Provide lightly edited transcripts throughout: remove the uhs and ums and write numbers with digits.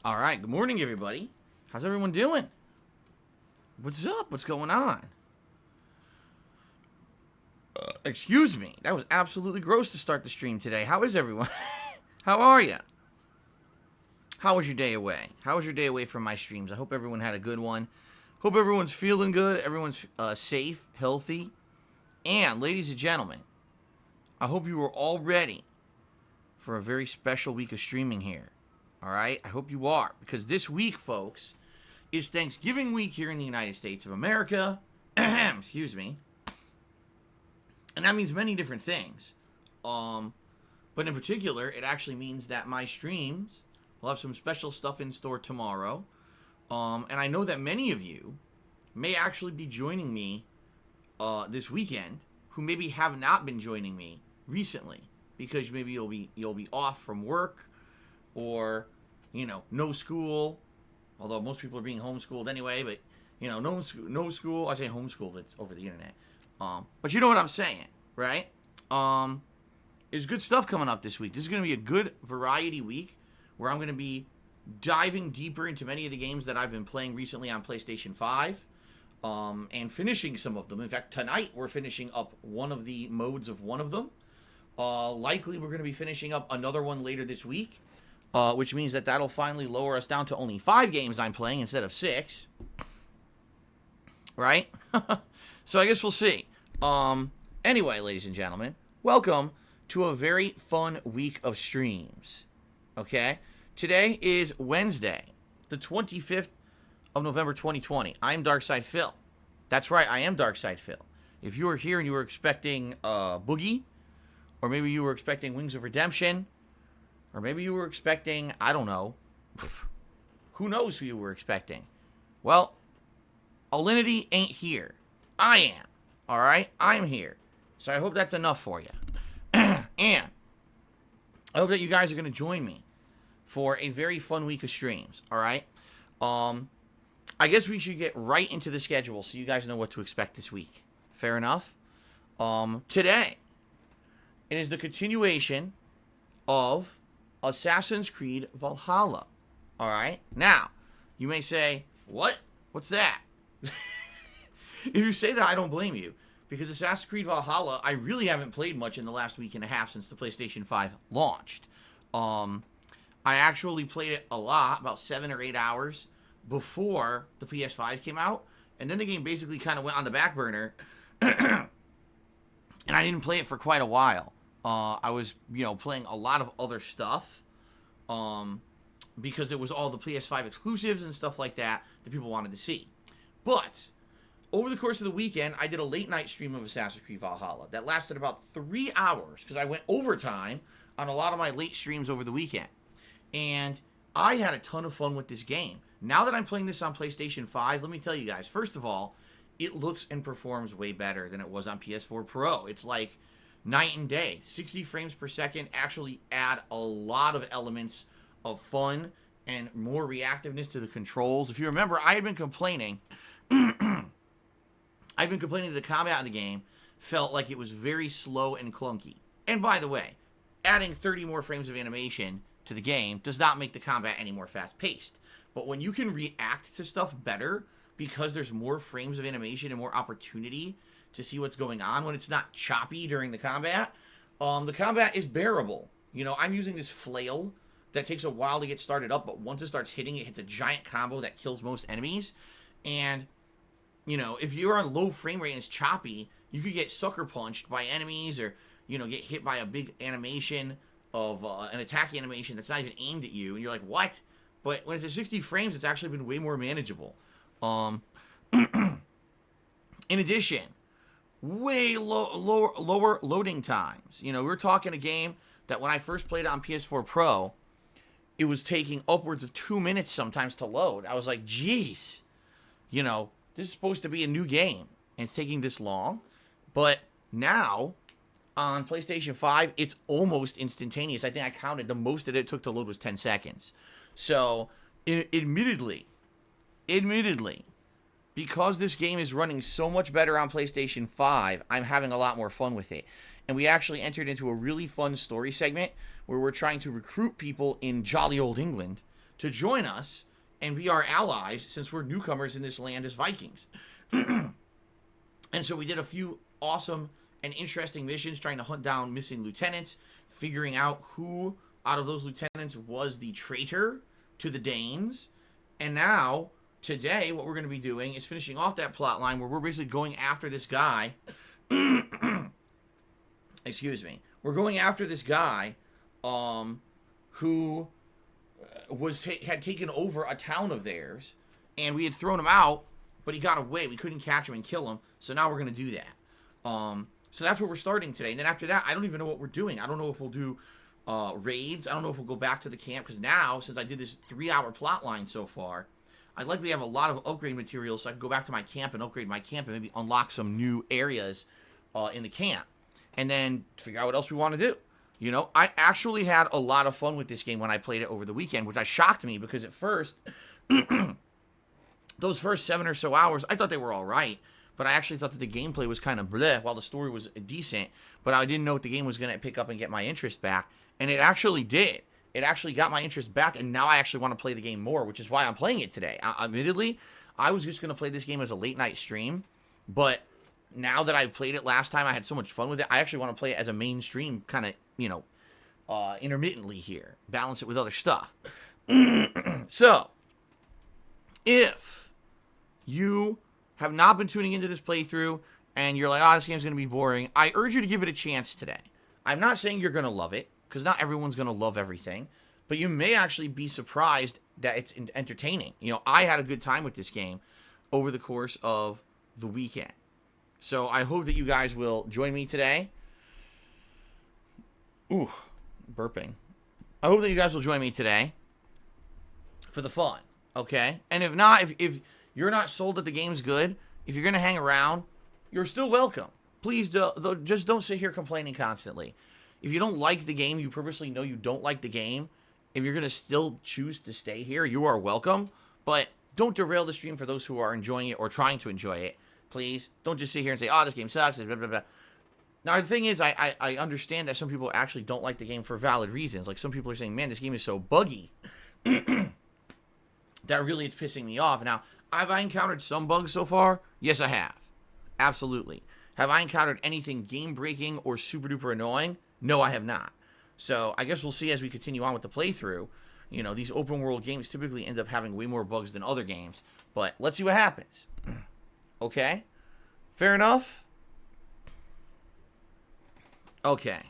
All right, good morning, everybody. How's everyone doing? What's up? What's going on? Excuse me. That was absolutely gross to start the stream today. How is everyone? How are you? How was your day away? How was your day away from my streams? I hope everyone had a good one. Hope everyone's feeling good. Everyone's safe, healthy. And, ladies and gentlemen, I hope you are all ready for a very special week of streaming here. All right? I hope you are. Because this week, folks, is Thanksgiving week here in the United States of America. Excuse me. And that means many different things. But in particular, it actually means that my streams will have some special stuff in store tomorrow. And I know that many of you may actually be joining me this weekend who maybe have not been joining me recently because maybe you'll be off from work or, no school. Although most people are being homeschooled anyway, but, no school. I say homeschool, but it's over the internet. But you know what I'm saying, right? There's good stuff coming up this week. This is going to be a good variety week where I'm going to be diving deeper into many of the games that I've been playing recently on PlayStation 5 and finishing some of them. In fact, tonight we're finishing up one of the modes of one of them. Likely we're going to be finishing up another one later this week, which means that that'll finally lower us down to only 5 games I'm playing instead of 6. Right? So I guess we'll see. Anyway, ladies and gentlemen, welcome to a very fun week of streams. Okay? Today is Wednesday, the 25th of November 2020. I'm Darkside Phil. That's right, I am Darkside Phil. If you were here and you were expecting Boogie, or maybe you were expecting Wings of Redemption, or maybe you were expecting, I don't know, who knows who you were expecting. Well, Alinity ain't here. I am. Alright? I'm here. So I hope that's enough for you. And I hope that you guys are going to join me for a very fun week of streams. Alright? I guess we should get right into the schedule so you guys know what to expect this week. Fair enough? Today, it is the continuation of Assassin's Creed Valhalla. Alright? Now, you may say, what? What's that? If you say that, I don't blame you. Because Assassin's Creed Valhalla, I really haven't played much in the last week and a half since the PlayStation 5 launched. I actually played it a lot, about 7 or 8 hours, before the PS5 came out. And then the game basically kind of went on the back burner. And I didn't play it for quite a while. I was, playing a lot of other stuff. Because it was all the PS5 exclusives and stuff like that people wanted to see. But over the course of the weekend, I did a late night stream of Assassin's Creed Valhalla that lasted about 3 hours because I went overtime on a lot of my late streams over the weekend. And I had a ton of fun with this game. Now that I'm playing this on PlayStation 5, let me tell you guys, first of all, it looks and performs way better than it was on PS4 Pro. It's like night and day. 60 frames per second actually add a lot of elements of fun and more reactiveness to the controls. If you remember, I had been complaining that the combat in the game felt like it was very slow and clunky. And by the way, adding 30 more frames of animation to the game does not make the combat any more fast-paced. But when you can react to stuff better because there's more frames of animation and more opportunity to see what's going on when it's not choppy during the combat is bearable. I'm using this flail that takes a while to get started up, but once it starts hitting, it hits a giant combo that kills most enemies. And if you're on low frame rate and it's choppy, you could get sucker punched by enemies or, get hit by a big animation of an attack animation that's not even aimed at you. And you're like, what? But when it's at 60 frames, it's actually been way more manageable. In addition, way lower loading times. We're talking a game that when I first played it on PS4 Pro, it was taking upwards of 2 minutes sometimes to load. I was like, geez, this is supposed to be a new game, and it's taking this long. But now, on PlayStation 5, it's almost instantaneous. I think I counted the most that it took to load was 10 seconds. So, admittedly, because this game is running so much better on PlayStation 5, I'm having a lot more fun with it. And we actually entered into a really fun story segment where we're trying to recruit people in jolly old England to join us and be our allies since we're newcomers in this land as Vikings. And so we did a few awesome and interesting missions trying to hunt down missing lieutenants, figuring out who out of those lieutenants was the traitor to the Danes. And now, today, what we're going to be doing is finishing off that plot line where we're basically going after this guy. Excuse me. We're going after this guy who had taken over a town of theirs, and we had thrown him out, but he got away. We couldn't catch him and kill him, so now we're going to do that. So that's where we're starting today. And then after that, I don't even know what we're doing. I don't know if we'll do raids. I don't know if we'll go back to the camp, because now, since I did this 3-hour plot line so far, I'd likely have a lot of upgrade materials, so I can go back to my camp and upgrade my camp and maybe unlock some new areas in the camp. And then figure out what else we want to do. You know, I actually had a lot of fun with this game when I played it over the weekend, which shocked me, because at first, those first 7 or so hours, I thought they were all right. But I actually thought that the gameplay was kind of bleh, while the story was decent. But I didn't know if the game was going to pick up and get my interest back. And it actually did. It actually got my interest back, and now I actually want to play the game more, which is why I'm playing it today. Admittedly, I was just going to play this game as a late-night stream, but now that I've played it last time, I had so much fun with it, I actually want to play it as a mainstream kind of, you know, intermittently here. Balance it with other stuff. So, if you have not been tuning into this playthrough, and you're like, oh, this game's going to be boring, I urge you to give it a chance today. I'm not saying you're going to love it, because not everyone's going to love everything, but you may actually be surprised that it's entertaining. You know, I had a good time with this game over the course of the weekend. So I hope that you guys will join me today. Ooh, burping. I hope that you guys will join me today for the fun, okay? And if not, if you're not sold that the game's good, if you're going to hang around, you're still welcome. Please just don't sit here complaining constantly. If you don't like the game, you purposely know you don't like the game, if you're going to still choose to stay here, you are welcome. But don't derail the stream for those who are enjoying it or trying to enjoy it. Please, don't just sit here and say, oh, this game sucks, blah, blah, blah. Now, the thing is, I understand that some people actually don't like the game for valid reasons. Like, some people are saying, man, this game is so buggy that really it's pissing me off. Now, have I encountered some bugs so far? Yes, I have. Absolutely. Have I encountered anything game-breaking or super-duper annoying? No, I have not. So, I guess we'll see as we continue on with the playthrough. You know, these open-world games typically end up having way more bugs than other games. But let's see what happens. Okay? Fair enough? Okay.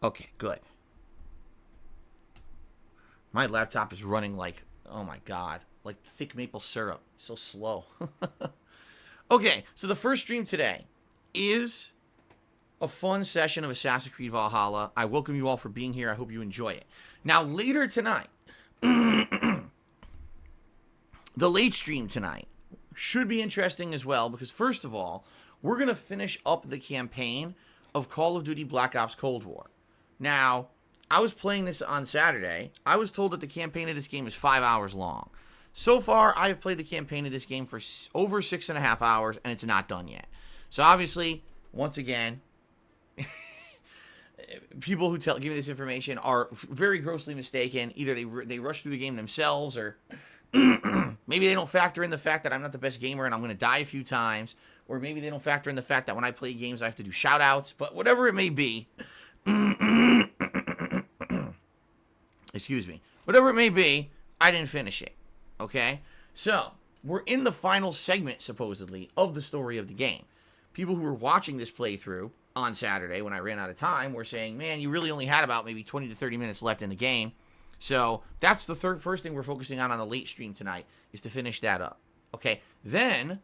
Okay, good. My laptop is running like, oh my god, like thick maple syrup. So slow. Okay, so the first stream today is a fun session of Assassin's Creed Valhalla. I welcome you all for being here. I hope you enjoy it. Now, later tonight, the late stream tonight should be interesting as well, because first of all, we're going to finish up the campaign of Call of Duty Black Ops Cold War. Now, I was playing this on Saturday. I was told that the campaign of this game is 5 hours long. So far, I have played the campaign of this game for over 6.5 hours, and it's not done yet. So obviously, once again, people who give me this information are very grossly mistaken. Either they rush through the game themselves, or maybe they don't factor in the fact that I'm not the best gamer and I'm going to die a few times, or maybe they don't factor in the fact that when I play games I have to do shout-outs. But whatever it may be, excuse me, whatever it may be, I didn't finish it. Okay? So, we're in the final segment, supposedly, of the story of the game. People who were watching this playthrough on Saturday, when I ran out of time, were saying, man, you really only had about maybe 20 to 30 minutes left in the game. So, that's the first thing we're focusing on the late stream tonight, is to finish that up. Okay? Then,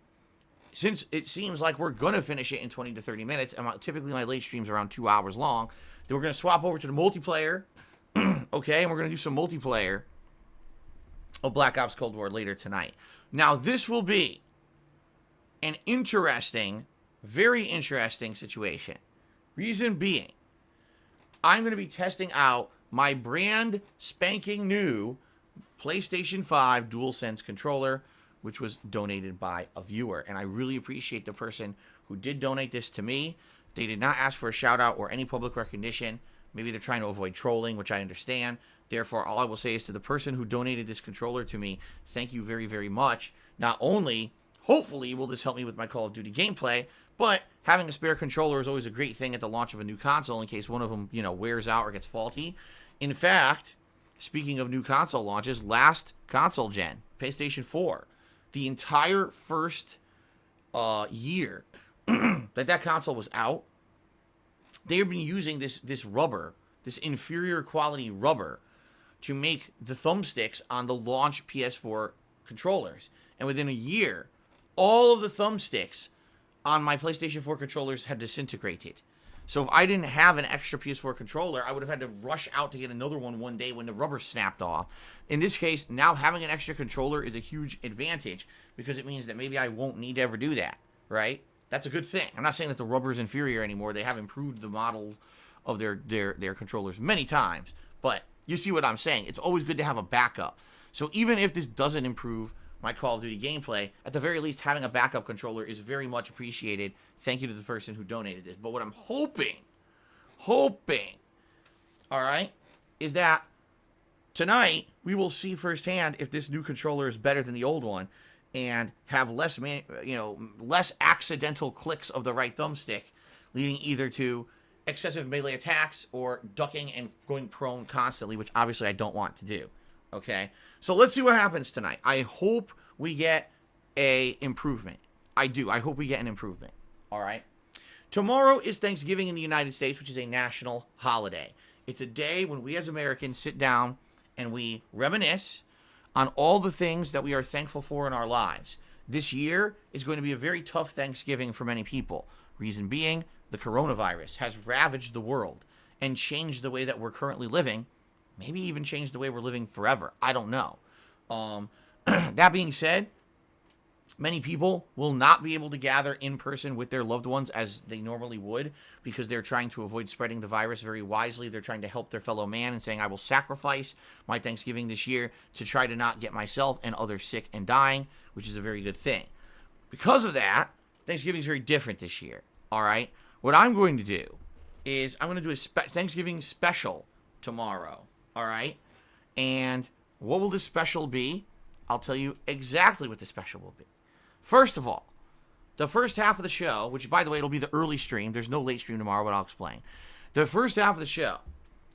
since it seems like we're going to finish it in 20 to 30 minutes, and typically my late stream's around 2 hours long, then we're going to swap over to the multiplayer, okay? And we're going to do some multiplayer of Black Ops Cold War later tonight. Now, this will be an interesting, very interesting situation. Reason being, I'm going to be testing out my brand spanking new PlayStation 5 DualSense controller, which was donated by a viewer. And I really appreciate the person who did donate this to me. They did not ask for a shout out or any public recognition. Maybe they're trying to avoid trolling, which I understand. Therefore, all I will say is to the person who donated this controller to me, thank you very, very much. Not only, hopefully, will this help me with my Call of Duty gameplay, but having a spare controller is always a great thing at the launch of a new console in case one of them, wears out or gets faulty. In fact, speaking of new console launches, last console gen, PlayStation 4, the entire first year that console was out, they have been using this rubber, this inferior quality rubber, to make the thumbsticks on the launch PS4 controllers. And within a year, all of the thumbsticks on my PlayStation 4 controllers had disintegrated. So if I didn't have an extra PS4 controller, I would have had to rush out to get another one day when the rubber snapped off. In this case, now having an extra controller is a huge advantage because it means that maybe I won't need to ever do that, right? That's a good thing. I'm not saying that the rubber is inferior anymore. They have improved the models of their controllers many times, but you see what I'm saying. It's always good to have a backup. So even if this doesn't improve my Call of Duty gameplay, at the very least, having a backup controller is very much appreciated. Thank you to the person who donated this. But what I'm hoping, all right, is that tonight we will see firsthand if this new controller is better than the old one and have less accidental clicks of the right thumbstick, leading either to excessive melee attacks or ducking and going prone constantly, which obviously I don't want to do. Okay, so let's see what happens tonight. I hope we get a improvement. I do. I hope we get an improvement. All right. Tomorrow is Thanksgiving in the United States, which is a national holiday. It's a day when we as Americans sit down and we reminisce on all the things that we are thankful for in our lives. This year is going to be a very tough Thanksgiving for many people. Reason being, the coronavirus has ravaged the world and changed the way that we're currently living. Maybe even changed the way we're living forever. I don't know. That being said, many people will not be able to gather in person with their loved ones as they normally would because they're trying to avoid spreading the virus very wisely. They're trying to help their fellow man and saying, I will sacrifice my Thanksgiving this year to try to not get myself and others sick and dying, which is a very good thing. Because of that, Thanksgiving is very different this year. All right? What I'm going to do is I'm going to do a Thanksgiving special tomorrow. All right? And what will this special be? I'll tell you exactly what the special will be. First of all, the first half of the show, which, by the way, it'll be the early stream. There's no late stream tomorrow, but I'll explain. The first half of the show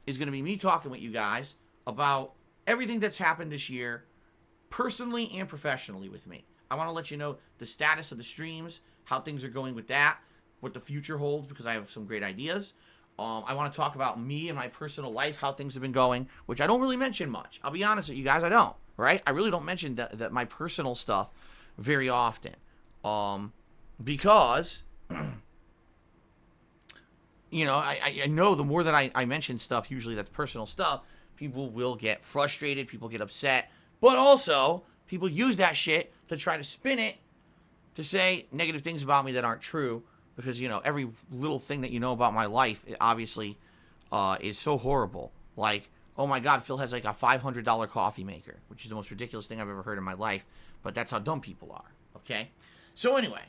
is going to be me talking with you guys about everything that's happened this year, personally and professionally with me. I want to let you know the status of the streams, how things are going with that, what the future holds, because I have some great ideas. I want to talk about me and my personal life, how things have been going, which I don't really mention much. I'll be honest with you guys, I don't, right? I really don't mention that my personal stuff very often. Because, I know the more that I mention stuff, usually that's personal stuff, people will get frustrated, people get upset, but also people use that shit to try to spin it to say negative things about me that aren't true. Because, every little thing that you know about my life, it obviously, is so horrible. Like, oh my God, Phil has like a $500 coffee maker, which is the most ridiculous thing I've ever heard in my life. But that's how dumb people are, okay? So anyway,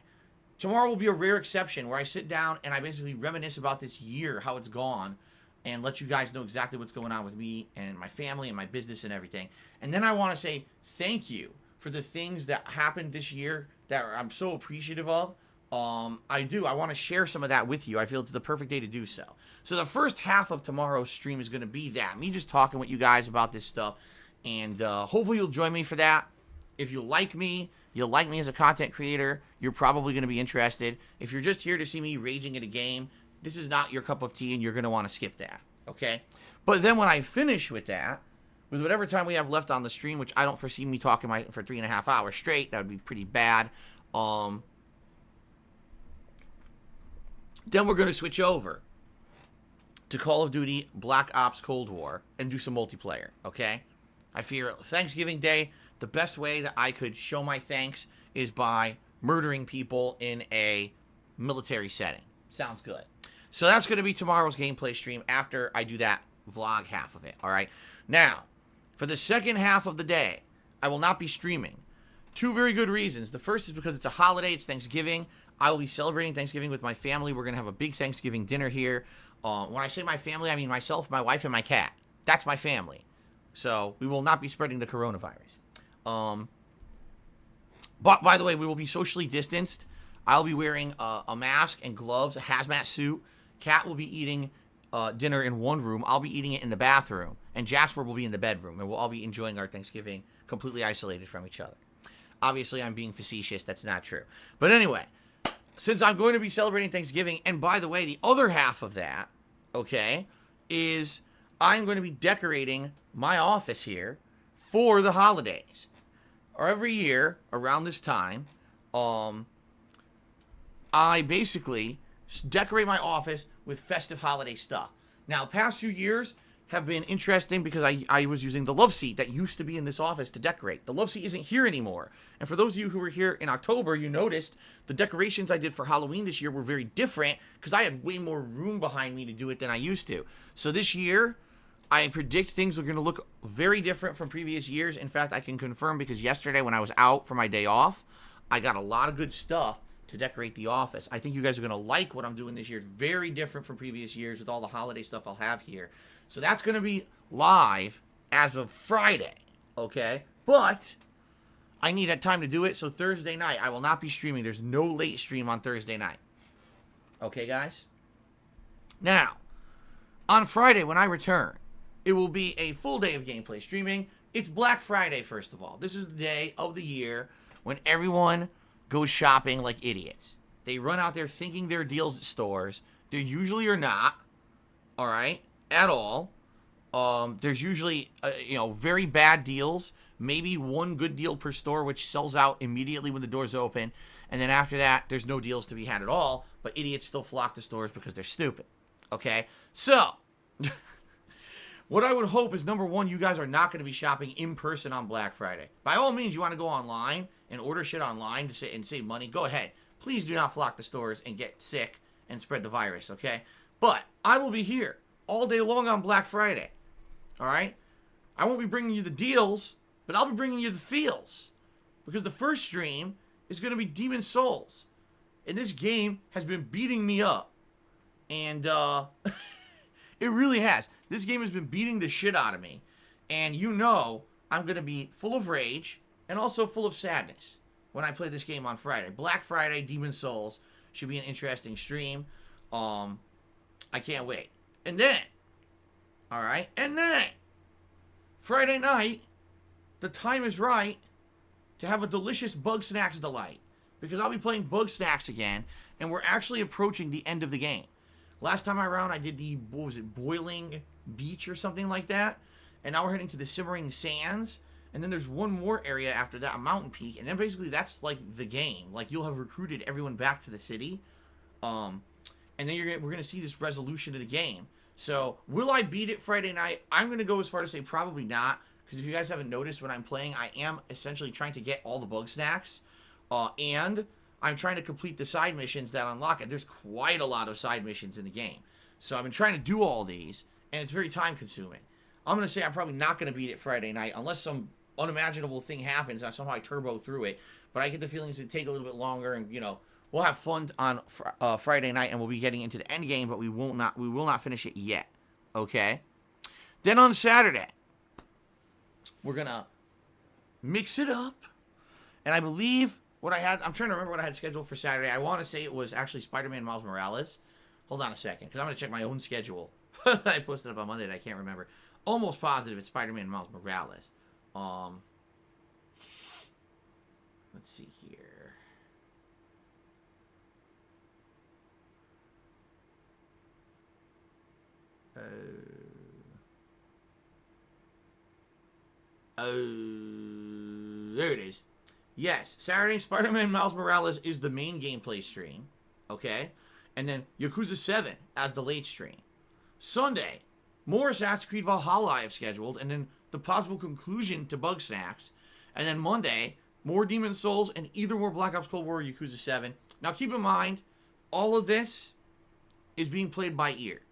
tomorrow will be a rare exception where I sit down and I basically reminisce about this year, how it's gone, and let you guys know exactly what's going on with me and my family and my business and everything. And then I want to say thank you for the things that happened this year that I'm so appreciative of. I want to share some of that with you. I feel it's the perfect day to do so. So the first half of tomorrow's stream is going to be that. Me just talking with you guys about this stuff. And hopefully you'll join me for that. If you like me, you'll like me as a content creator, you're probably going to be interested. If you're just here to see me raging at a game, this is not your cup of tea and you're going to want to skip that. Okay? But then when I finish with that, with whatever time we have left on the stream, which I don't foresee me talking for 3.5 hours straight, that would be pretty bad. Then we're going to switch over to Call of Duty Black Ops Cold War and do some multiplayer, okay? I fear Thanksgiving Day, the best way that I could show my thanks is by murdering people in a military setting. Sounds good. So that's going to be tomorrow's gameplay stream after I do that vlog half of it, all right? Now, for the second half of the day, I will not be streaming. Two very good reasons. The first is because it's a holiday, it's Thanksgiving. I will be celebrating Thanksgiving with my family. We're going to have a big Thanksgiving dinner here. When I say my family, I mean myself, my wife, and my cat. That's my family. So we will not be spreading the coronavirus. But by the way, we will be socially distanced. I'll be wearing a mask and gloves, a hazmat suit. Cat will be eating dinner in one room. I'll be eating it in the bathroom. And Jasper will be in the bedroom. And we'll all be enjoying our Thanksgiving completely isolated from each other. Obviously, I'm being facetious. That's not true. But anyway, since I'm going to be celebrating Thanksgiving, and by the way, the other half of that, okay, is I'm going to be decorating my office here for the holidays. Every year around this time, I basically decorate my office with festive holiday stuff. Now, past few years have been interesting because I was using the love seat that used to be in this office to decorate. The love seat isn't here anymore. And for those of you who were here in October, you noticed the decorations I did for Halloween this year were very different because I had way more room behind me to do it than I used to. So this year, I predict things are going to look very different from previous years. In fact, I can confirm because yesterday when I was out for my day off, I got a lot of good stuff to decorate the office. I think you guys are going to like what I'm doing this year. It's very different from previous years with all the holiday stuff I'll have here. So that's going to be live as of Friday, okay? But I need that time to do it, so Thursday night I will not be streaming. There's no late stream on Thursday night. Okay, guys? Now, on Friday when I return, it will be a full day of gameplay streaming. It's Black Friday, first of all. This is the day of the year when everyone goes shopping like idiots. They run out there thinking there are deals at stores. There usually are not, all right, at all. There's usually, very bad deals. Maybe one good deal per store, which sells out immediately when the doors open. And then after that, there's no deals to be had at all. But idiots still flock to stores because they're stupid. Okay? So, what I would hope is, number one, you guys are not going to be shopping in person on Black Friday. By all means, you want to go online and order shit online to save money, go ahead. Please do not flock to stores and get sick and spread the virus, okay? But I will be here all day long on Black Friday, all right? I won't be bringing you the deals, but I'll be bringing you the feels. Because the first stream is going to be Demon Souls. And this game has been beating me up. And, it really has. This game has been beating the shit out of me. And you know I'm going to be full of rage and also full of sadness when I play this game on Friday. Black Friday, Demon Souls should be an interesting stream. I can't wait. And then, alright, and then, Friday night, the time is right to have a delicious Bug Snacks delight. Because I'll be playing Bug Snacks again, and we're actually approaching the end of the game. Last time around, I did the, Boiling Beach or something like that. And now we're heading to the Simmering Sands. And then there's one more area after that, a mountain peak. And then basically that's like the game. Like you'll have recruited everyone back to the city. And then we're going to see this resolution of the game. So will I beat it Friday night? I'm going to go as far to say probably not. Because if you guys haven't noticed when I'm playing, I am essentially trying to get all the Bug Snacks. And I'm trying to complete the side missions that unlock it. There's quite a lot of side missions in the game. So I've been trying to do all these, and it's very time consuming. I'm going to say I'm probably not going to beat it Friday night, unless some unimaginable thing happens and somehow I turbo through it. But I get the feelings it take a little bit longer, and, we'll have fun on Friday night, and we'll be getting into the end game, but we will not finish it yet. Okay? Then on Saturday, we're going to mix it up, and I believe I'm trying to remember what I had scheduled for Saturday. I want to say it was actually Spider-Man Miles Morales. Hold on a second, because I'm going to check my own schedule. I posted up on Monday that I can't remember. Almost positive it's Spider-Man Miles Morales. Let's see here. There it is. Yes, Saturday, Spider-Man Miles Morales is the main gameplay stream, okay? And then Yakuza 7 as the late stream. Sunday, more Assassin's Creed Valhalla I have scheduled, and then the possible conclusion to Bug Snacks. And then Monday, more Demon Souls, and either more Black Ops Cold War or Yakuza 7. Now keep in mind, all of this is being played by ear.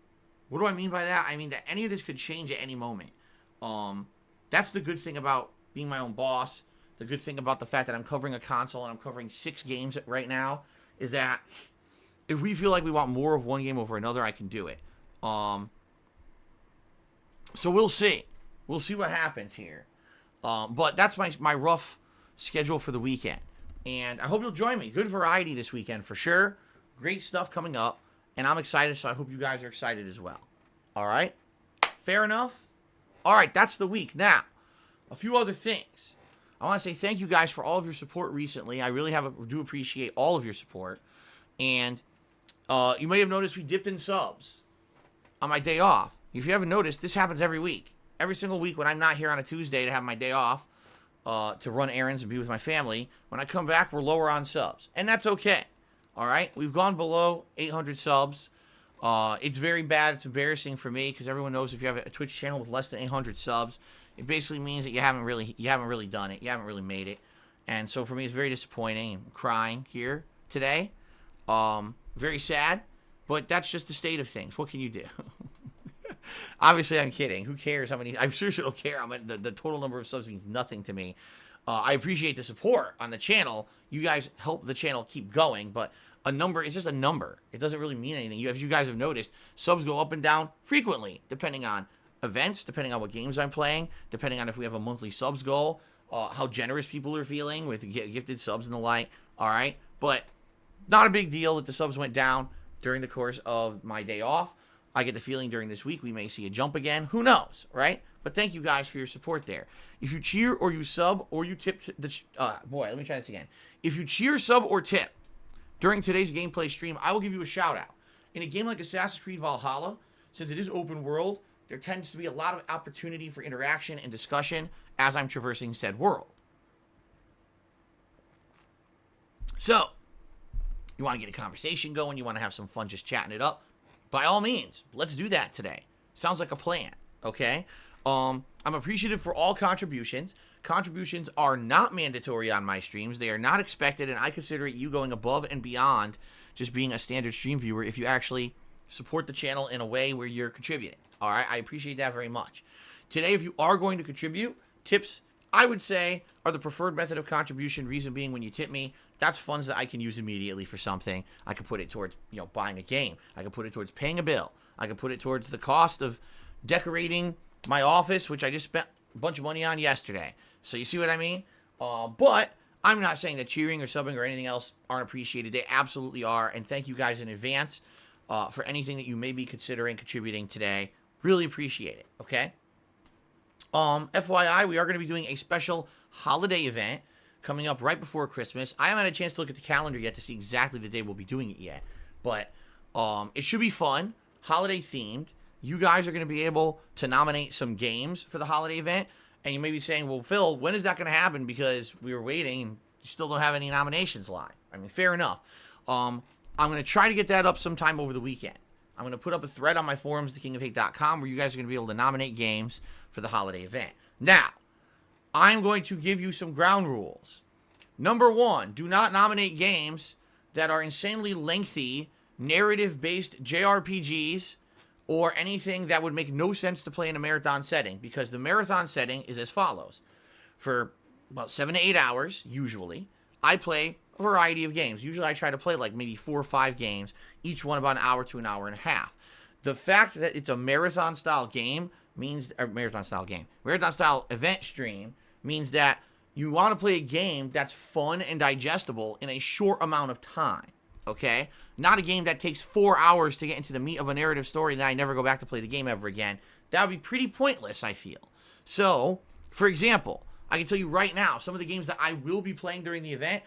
What do I mean by that? I mean that any of this could change at any moment. That's the good thing about being my own boss. The good thing about the fact that I'm covering a console and I'm covering 6 games right now is that if we feel like we want more of one game over another, I can do it. So we'll see. We'll see what happens here. But that's my rough schedule for the weekend. And I hope you'll join me. Good variety this weekend for sure. Great stuff coming up. And I'm excited, so I hope you guys are excited as well. All right? Fair enough? All right, that's the week. Now, a few other things. I want to say thank you guys for all of your support recently. I really do appreciate all of your support. And you may have noticed we dipped in subs on my day off. If you haven't noticed, this happens every week. Every single week when I'm not here on a Tuesday to have my day off to run errands and be with my family, when I come back, we're lower on subs. And that's okay. All right? We've gone below 800 subs. It's very bad. It's embarrassing for me because everyone knows if you have a Twitch channel with less than 800 subs, it basically means that you haven't really done it. You haven't really made it. And so for me, it's very disappointing. I'm crying here today. Very sad, but that's just the state of things. What can you do? Obviously, I'm kidding. Who cares how many? I'm sure she don't care. The total number of subs means nothing to me. I appreciate the support on the channel. You guys help the channel keep going, but a number is just a number. It doesn't really mean anything. As you guys have noticed, subs go up and down frequently, depending on events, depending on what games I'm playing, depending on if we have a monthly subs goal, how generous people are feeling with gifted subs and the like. All right, but not a big deal that the subs went down during the course of my day off. I get the feeling during this week we may see a jump again. Who knows, right? But thank you guys for your support there. If you cheer or you sub or you tip let me try this again. If you cheer, sub, or tip during today's gameplay stream, I will give you a shout out. In a game like Assassin's Creed Valhalla, since it is open world, there tends to be a lot of opportunity for interaction and discussion as I'm traversing said world. So, you want to get a conversation going, you want to have some fun just chatting it up, by all means, let's do that today. Sounds like a plan, okay? I'm appreciative for all contributions. Contributions are not mandatory on my streams. They are not expected, and I consider it you going above and beyond just being a standard stream viewer if you actually support the channel in a way where you're contributing. All right, I appreciate that very much. Today, if you are going to contribute, tips, I would say, are the preferred method of contribution. Reason being, when you tip me, that's funds that I can use immediately for something. I could put it towards, buying a game. I could put it towards paying a bill. I could put it towards the cost of decorating my office, which I just spent a bunch of money on yesterday. So you see what I mean? But I'm not saying that cheering or subbing or anything else aren't appreciated. They absolutely are. And thank you guys in advance for anything that you may be considering contributing today. Really appreciate it, okay? FYI, we are going to be doing a special holiday event coming up right before Christmas. I haven't had a chance to look at the calendar yet to see exactly the day we'll be doing it yet. But it should be fun, holiday themed. You guys are going to be able to nominate some games for the holiday event. And you may be saying, well, Phil, when is that going to happen? Because we were waiting and you still don't have any nominations live. I mean, fair enough. I'm going to try to get that up sometime over the weekend. I'm going to put up a thread on my forums, thekingofhate.com, where you guys are going to be able to nominate games for the holiday event. Now, I'm going to give you some ground rules. Number one, do not nominate games that are insanely lengthy, narrative-based JRPGs or anything that would make no sense to play in a marathon setting, because the marathon setting is as follows. For about 7 to 8 hours, usually, I play a variety of games. Usually I try to play like maybe 4 or 5 games, each one about an hour to an hour and a half. The fact that it's a marathon-style game means, or marathon-style event stream means that you want to play a game that's fun and digestible in a short amount of time, okay? Not a game that takes 4 hours to get into the meat of a narrative story and I never go back to play the game ever again. That would be pretty pointless, I feel. So, for example, I can tell you right now, some of the games that I will be playing during the event,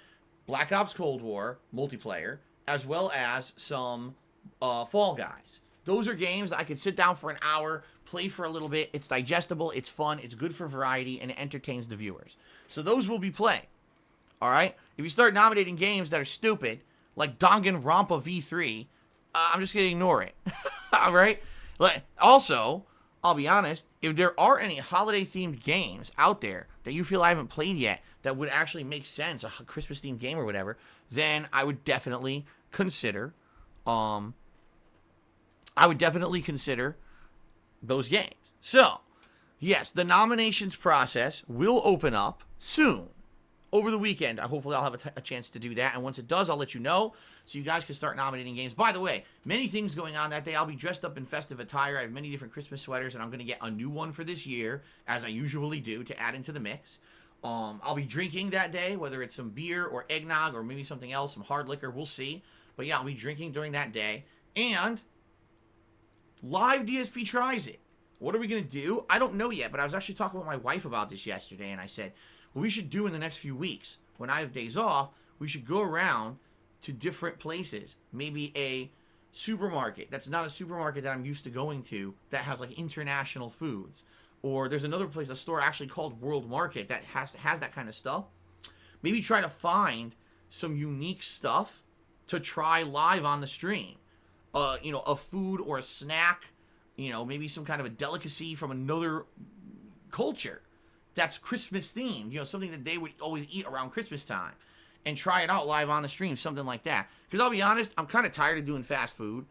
Black Ops Cold War, multiplayer, as well as some Fall Guys. Those are games that I could sit down for an hour, play for a little bit. It's digestible, it's fun, it's good for variety, and it entertains the viewers. So those will be played. All right? If you start nominating games that are stupid, like Danganronpa V3, I'm just going to ignore it. All right? Also, I'll be honest, if there are any holiday-themed games out there that you feel I haven't played yet that would actually make sense, a Christmas-themed game or whatever, then I would definitely consider those games. So, yes, the nominations process will open up soon. over the weekend, hopefully I'll have a chance to do that. And once it does, I'll let you know so you guys can start nominating games. By the way, many things going on that day. I'll be dressed up in festive attire. I have many different Christmas sweaters, and I'm going to get a new one for this year, as I usually do, to add into the mix. I'll be drinking that day, whether it's some beer or eggnog or maybe something else, some hard liquor. We'll see. But yeah, I'll be drinking during that day. And live DSP tries it. What are we going to do? I don't know yet, but I was actually talking with my wife about this yesterday, and I said, what we should do in the next few weeks, when I have days off, we should go around to different places. Maybe a supermarket that's not a supermarket that I'm used to going to that has like international foods. Or there's another place, a store actually called World Market that has that kind of stuff. Maybe try to find some unique stuff to try live on the stream. You know, a food or a snack, you know, maybe some kind of a delicacy from another culture that's Christmas themed, you know, something that they would always eat around Christmas time, and try it out live on the stream, something like that. Because I'll be honest, I'm kind of tired of doing fast food.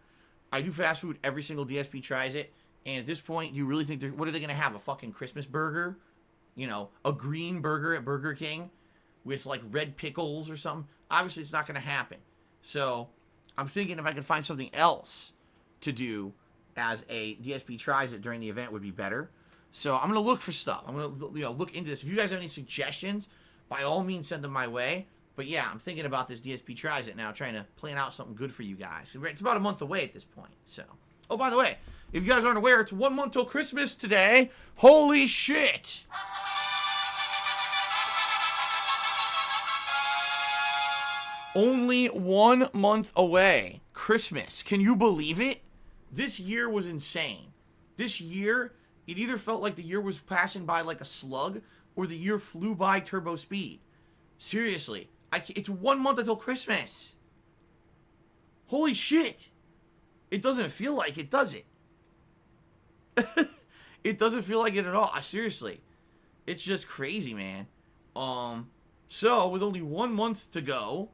I do fast food every single DSP tries it, and at this point, you really think, what are they going to have, a fucking Christmas burger? You know, a green burger at Burger King with like red pickles or something? Obviously, it's not going to happen. So I'm thinking if I could find something else to do as a DSP tries it during the event would be better. So I'm going to look for stuff. I'm going to look into this. If you guys have any suggestions, by all means, send them my way. But yeah, I'm thinking about this DSP tries it now, trying to plan out something good for you guys. It's about a month away at this point. So, oh, by the way, if you guys aren't aware, it's 1 month till Christmas today. Holy shit! Only 1 month away. Christmas. Can you believe it? This year was insane. This year, it either felt like the year was passing by like a slug, or the year flew by turbo speed. Seriously. It's 1 month until Christmas. Holy shit. It doesn't feel like it, does it? It doesn't feel like it at all. Seriously. It's just crazy, man. So, with only 1 month to go,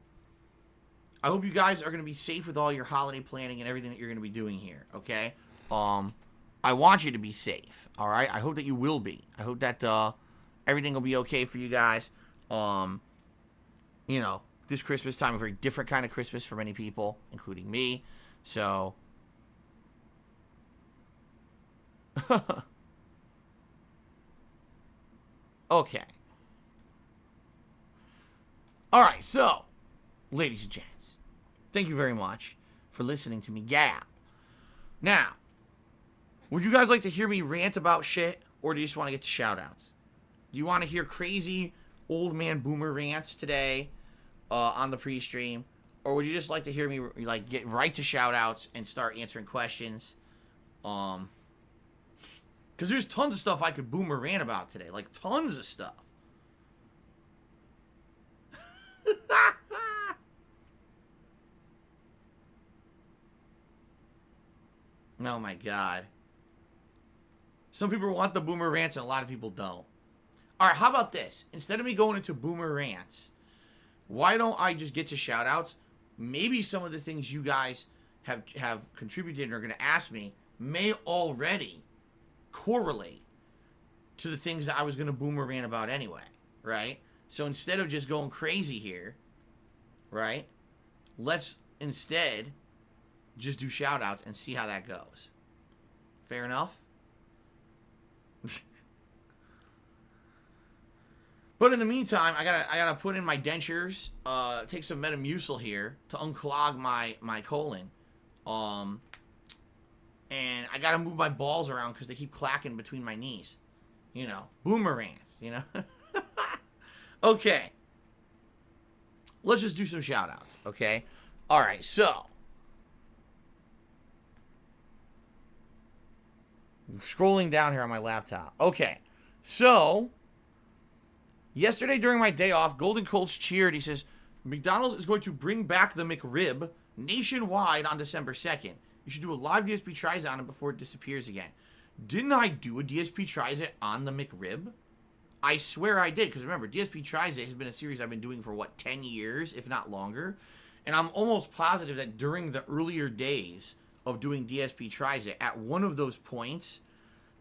I hope you guys are going to be safe with all your holiday planning and everything that you're going to be doing here, okay? I want you to be safe, all right? I hope that you will be. I hope that everything will be okay for you guys. You know, this Christmas time, a very different kind of Christmas for many people, including me. So, okay. All right, so, ladies and gents, thank you very much for listening to me gab. Now, would you guys like to hear me rant about shit, or do you just want to get to shout-outs? Do you want to hear crazy old man boomer rants today on the pre-stream, or would you just like to hear me like get right to shout-outs and start answering questions? Because there's tons of stuff I could boomer rant about today, like tons of stuff. Oh my god. Some people want the boomer rants and a lot of people don't. Alright, how about this? Instead of me going into boomer rants, why don't I just get to shout-outs? Maybe some of the things you guys have contributed and are going to ask me may already correlate to the things that I was going to boomer rant about anyway, right? So instead of just going crazy here, right, let's instead just do shout-outs and see how that goes. Fair enough? But in the meantime, I gotta put in my dentures, take some Metamucil here to unclog my colon, and I gotta move my balls around because they keep clacking between my knees. You know, boomerangs, you know? Okay. Let's just do some shout-outs, okay? Alright, so. I'm scrolling down here on my laptop. Okay, so. Yesterday during my day off, Golden Colts cheered. He says, McDonald's is going to bring back the McRib nationwide on December 2nd. You should do a live DSP tries on it before it disappears again. Didn't I do a DSP tries it on the McRib? I swear I did, because remember, DSP tries it has been a series I've been doing for, 10 years, if not longer? And I'm almost positive that during the earlier days of doing DSP tries it, at one of those points,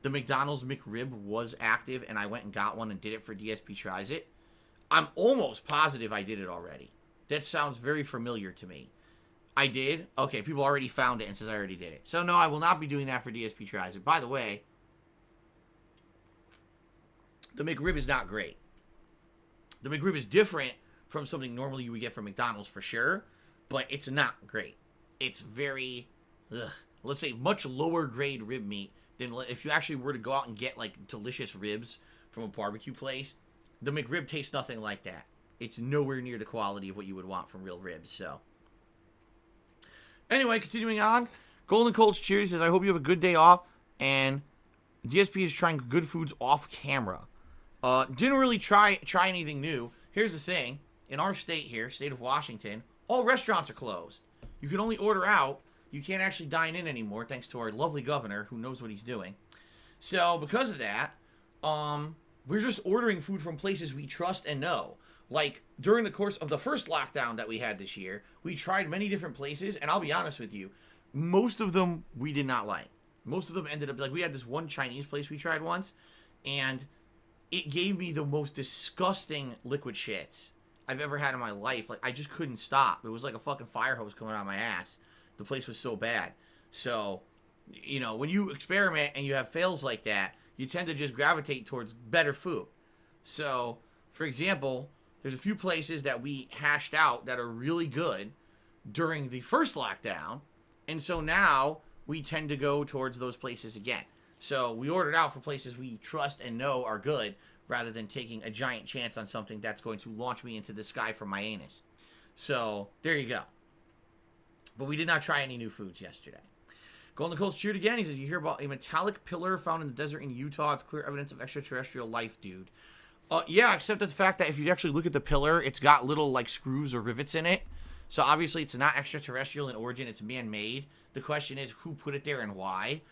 the McDonald's McRib was active, and I went and got one and did it for DSP Tries It. I'm almost positive I did it already. That sounds very familiar to me. I did? Okay, people already found it and says I already did it. So no, I will not be doing that for DSP Tries It. By the way, the McRib is not great. The McRib is different from something normally you would get from McDonald's for sure, but it's not great. It's very, let's say, much lower grade rib meat than if you actually were to go out and get like delicious ribs from a barbecue place. The McRib tastes nothing like that. It's nowhere near the quality of what you would want from real ribs. So, anyway, continuing on. Golden Colts Cheers says, I hope you have a good day off. And DSP is trying good foods off camera. Didn't really try anything new. Here's the thing. In our state here, state of Washington, all restaurants are closed. You can only order out. You can't actually dine in anymore, thanks to our lovely governor who knows what he's doing. So, because of that, we're just ordering food from places we trust and know. Like, during the course of the first lockdown that we had this year, we tried many different places, and I'll be honest with you, most of them we did not like. Most of them ended up, like, we had this one Chinese place we tried once, and it gave me the most disgusting liquid shits I've ever had in my life. Like, I just couldn't stop. It was like a fucking fire hose coming out of my ass. The place was so bad. So, you know, when you experiment and you have fails like that, you tend to just gravitate towards better food. So, for example, there's a few places that we hashed out that are really good during the first lockdown. And so now we tend to go towards those places again. So we ordered out for places we trust and know are good rather than taking a giant chance on something that's going to launch me into the sky from my anus. So there you go. But we did not try any new foods yesterday. Golden Colts cheered again. He says, you hear about a metallic pillar found in the desert in Utah. It's clear evidence of extraterrestrial life, dude. Yeah, except the fact that if you actually look at the pillar, it's got little, like, screws or rivets in it. So, obviously, it's not extraterrestrial in origin. It's man-made. The question is, who put it there and why?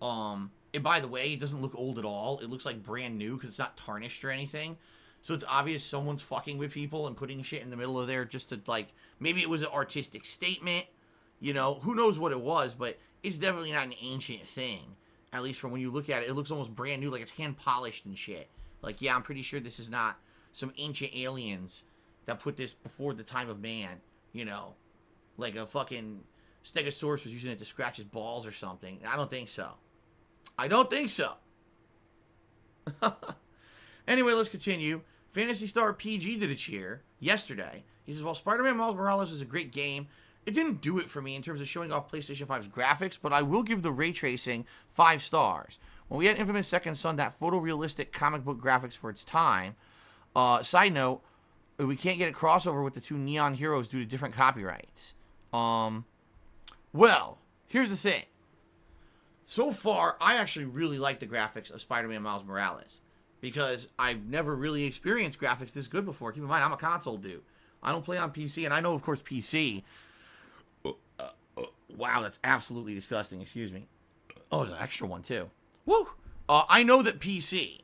And by the way, it doesn't look old at all. It looks like brand new because it's not tarnished or anything. So, it's obvious someone's fucking with people and putting shit in the middle of there just to, like, maybe it was an artistic statement. You know, who knows what it was, but it's definitely not an ancient thing. At least from when you look at it, it looks almost brand new, like it's hand-polished and shit. Like, yeah, I'm pretty sure this is not some ancient aliens that put this before the time of man, you know. Like a fucking Stegosaurus was using it to scratch his balls or something. I don't think so. I don't think so. Anyway, let's continue. Phantasy Star PG did a cheer yesterday. He says, while Spider-Man Miles Morales is a great game, it didn't do it for me in terms of showing off PlayStation 5's graphics, but I will give the ray tracing 5 stars. When we had Infamous Second Son, that photorealistic comic book graphics for its time. Side note, we can't get a crossover with the two Neon Heroes due to different copyrights. Well, here's the thing. So far, I actually really like the graphics of Spider-Man Miles Morales because I've never really experienced graphics this good before. Keep in mind, I'm a console dude. I don't play on PC, and I know, of course, PC. Wow, that's absolutely disgusting. Excuse me. Oh, there's an extra one, too. Woo! I know that PC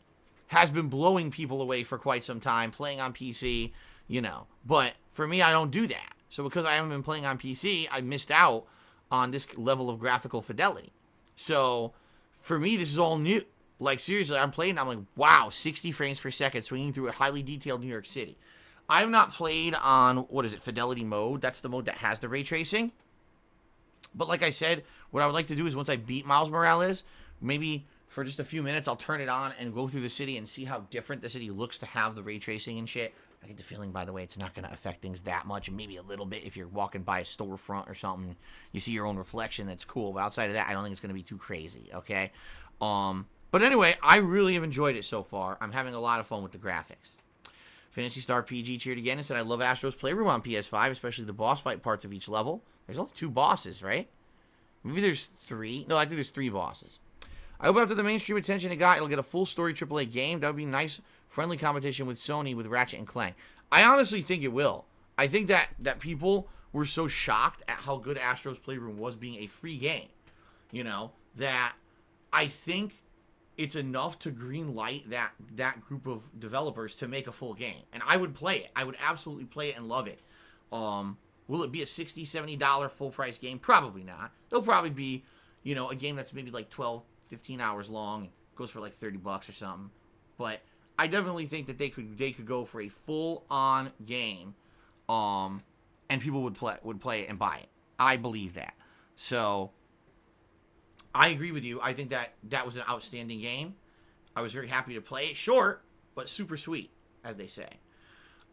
has been blowing people away for quite some time, playing on PC, you know. But for me, I don't do that. So because I haven't been playing on PC, I missed out on this level of graphical fidelity. So for me, this is all new. Like, seriously, I'm playing, I'm like, wow, 60 frames per second swinging through a highly detailed New York City. I have not played on, what is it, Fidelity mode. That's the mode that has the ray tracing. But like I said, what I would like to do is once I beat Miles Morales, maybe for just a few minutes, I'll turn it on and go through the city and see how different the city looks to have the ray tracing and shit. I get the feeling, by the way, it's not going to affect things that much. Maybe a little bit if you're walking by a storefront or something. You see your own reflection. That's cool. But outside of that, I don't think it's going to be too crazy, okay? But anyway, I really have enjoyed it so far. I'm having a lot of fun with the graphics. Fantasy Star PG cheered again and said, I love Astro's Playroom on PS5, especially the boss fight parts of each level. There's only 2 bosses, right? Maybe there's 3. No, I think there's 3 bosses. I hope after the mainstream attention it got, it'll get a full story AAA game. That would be nice, friendly competition with Sony with Ratchet and Clank. I honestly think it will. I think that people were so shocked at how good Astro's Playroom was being a free game, you know, that I think it's enough to green light that group of developers to make a full game. And I would play it. I would absolutely play it and love it. Will it be a $60, $70 full price game? Probably not. It'll probably be, you know, a game that's maybe like 12, 15 hours long. Goes for like $30 or something. But I definitely think that they could go for a full-on game, and people would play it and buy it. I believe that. So I agree with you. I think that was an outstanding game. I was very happy to play it. Short, but super sweet, as they say.